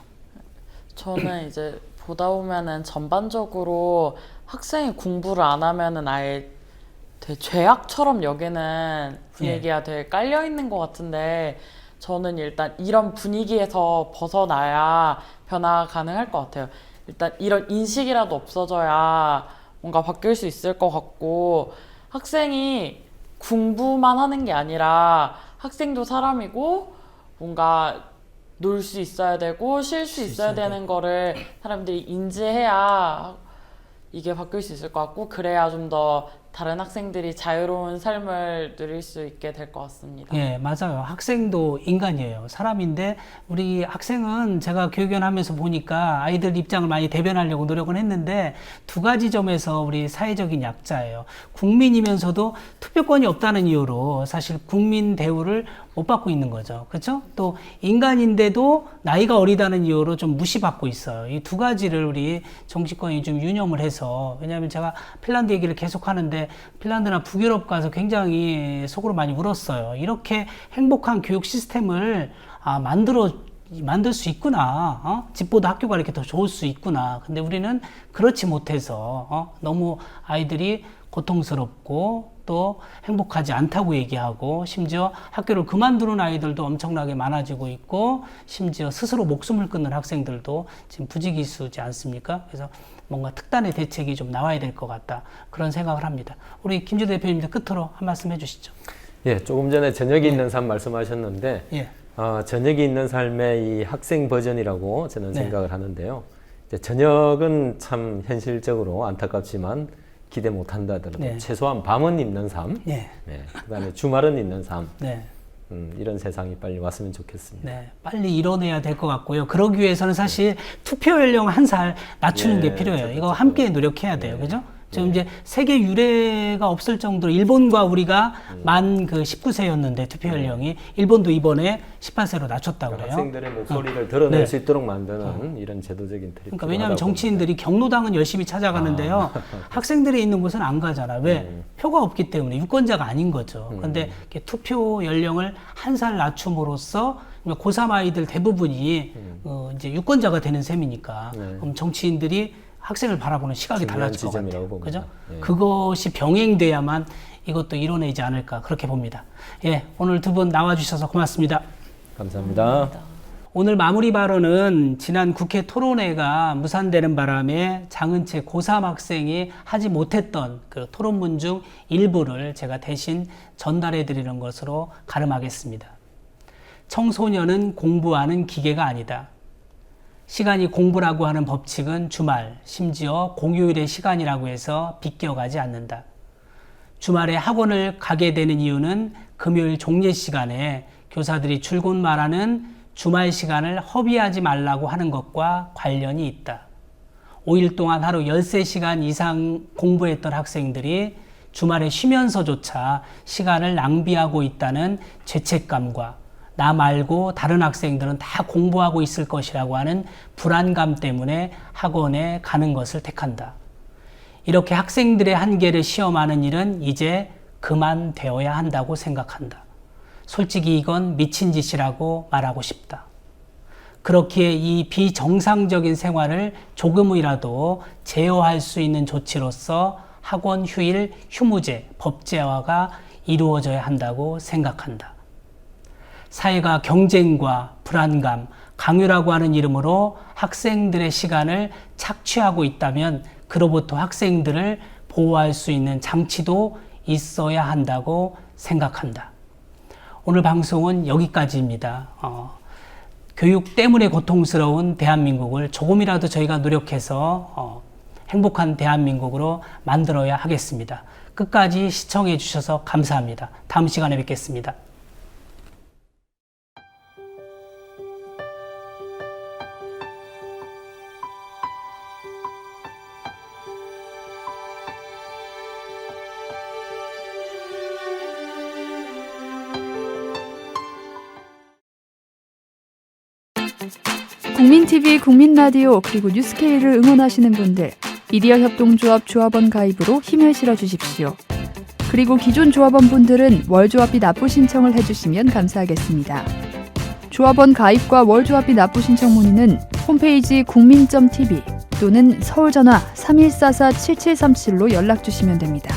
저는 이제 보다 보면은 전반적으로 학생이 공부를 안 하면은 아예 되게 죄악처럼 여기는 분위기가 되게 깔려 있는 것 같은데 저는 일단 이런 분위기에서 벗어나야 변화가 가능할 것 같아요. 일단 이런 인식이라도 없어져야 뭔가 바뀔 수 있을 것 같고 학생이 공부만 하는 게 아니라 학생도 사람이고 뭔가 놀 수 있어야 되고 쉴 수 있어야 되는 거를 사람들이 인지해야 이게 바뀔 수 있을 것 같고 그래야 좀 더 다른 학생들이 자유로운 삶을 누릴 수 있게 될 것 같습니다. 예, 맞아요. 학생도 인간이에요. 사람인데 우리 학생은 제가 교육위원 하면서 보니까 아이들 입장을 많이 대변하려고 노력은 했는데 두 가지 점에서 우리 사회적인 약자예요. 국민이면서도 투표권이 없다는 이유로 사실 국민 대우를 못 받고 있는 거죠. 그렇죠? 또 인간인데도 나이가 어리다는 이유로 좀 무시받고 있어요. 이 두 가지를 우리 정치권이 좀 유념을 해서, 왜냐하면 제가 핀란드 얘기를 계속 하는데 핀란드나 북유럽 가서 굉장히 속으로 많이 울었어요. 이렇게 행복한 교육 시스템을 만들 수 있구나. 집보다 학교가 이렇게 더 좋을 수 있구나. 근데 우리는 그렇지 못해서 너무 아이들이 고통스럽고 또 행복하지 않다고 얘기하고, 심지어 학교를 그만두는 아이들도 엄청나게 많아지고 있고, 심지어 스스로 목숨을 끊는 학생들도 지금 부지기수지 않습니까? 그래서 뭔가 특단의 대책이 좀 나와야 될 것 같다, 그런 생각을 합니다. 우리 김주 대표님도 끝으로 한 말씀 해주시죠. 예, 조금 전에 저녁이 있는 삶 말씀하셨는데, 예. 저녁이 있는 삶의 이 학생 버전이라고 저는 네. 생각을 하는데요. 이제 저녁은 참 현실적으로 안타깝지만 기대 못한다 하더라도 네. 최소한 밤은 있는 삶, 네. 네. 그다음에 주말은 있는 삶, 네. 이런 세상이 빨리 왔으면 좋겠습니다. 네, 빨리 이뤄내야 될 것 같고요. 그러기 위해서는 사실 투표 연령 1살 낮추는 게 필요해요. 이거 함께 노력해야 돼요. 그죠? 지금 이제 세계 유례가 없을 정도로 일본과 우리가 만 19세였는데 투표 연령이, 일본도 이번에 18세로 낮췄다고 그래요. 학생들의 목소리를 드러낼 네. 수 있도록 만드는 이런 제도적인 틀이 그러니까 왜냐하면 정치인들이 경로당은 열심히 찾아가는데요. 학생들이 있는 곳은 안 가잖아. 왜? 표가 없기 때문에, 유권자가 아닌 거죠. 그런데 투표 연령을 1살 낮춤으로써 고3 아이들 대부분이 이제 유권자가 되는 셈이니까, 그럼 정치인들이 학생을 바라보는 시각이 달라질 것 같아요. 그죠? 예. 그것이 병행돼야만 이것도 이뤄내지 않을까, 그렇게 봅니다. 예, 오늘 두 분 나와주셔서 고맙습니다. 감사합니다. 오늘 마무리 발언은 지난 국회 토론회가 무산되는 바람에 장은채 고3 학생이 하지 못했던 그 토론문 중 일부를 제가 대신 전달해 드리는 것으로 가름하겠습니다. 청소년은 공부하는 기계가 아니다. 시간이 공부라고 하는 법칙은 주말, 심지어 공휴일의 시간이라고 해서 비껴가지 않는다. 주말에 학원을 가게 되는 이유는 금요일 종례 시간에 교사들이 줄곧 말하는 주말 시간을 허비하지 말라고 하는 것과 관련이 있다. 5일 동안 하루 13시간 이상 공부했던 학생들이 주말에 쉬면서조차 시간을 낭비하고 있다는 죄책감과 나 말고 다른 학생들은 다 공부하고 있을 것이라고 하는 불안감 때문에 학원에 가는 것을 택한다. 이렇게 학생들의 한계를 시험하는 일은 이제 그만되어야 한다고 생각한다. 솔직히 이건 미친 짓이라고 말하고 싶다. 그렇기에 이 비정상적인 생활을 조금이라도 제어할 수 있는 조치로서 학원 휴일 휴무제, 법제화가 이루어져야 한다고 생각한다. 사회가 경쟁과 불안감, 강요라고 하는 이름으로 학생들의 시간을 착취하고 있다면 그로부터 학생들을 보호할 수 있는 장치도 있어야 한다고 생각한다. 오늘 방송은 여기까지입니다. 교육 때문에 고통스러운 대한민국을 조금이라도 저희가 노력해서 행복한 대한민국으로 만들어야 하겠습니다. 끝까지 시청해 주셔서 감사합니다. 다음 시간에 뵙겠습니다. 국민TV, 국민라디오, 그리고 뉴스케이를 응원하시는 분들, 미디어협동조합 조합원 가입으로 힘을 실어주십시오. 그리고 기존 조합원 분들은 월조합비 납부 신청을 해주시면 감사하겠습니다. 조합원 가입과 월조합비 납부 신청 문의는 홈페이지 국민.tv 또는 서울전화 3144-7737로 연락주시면 됩니다.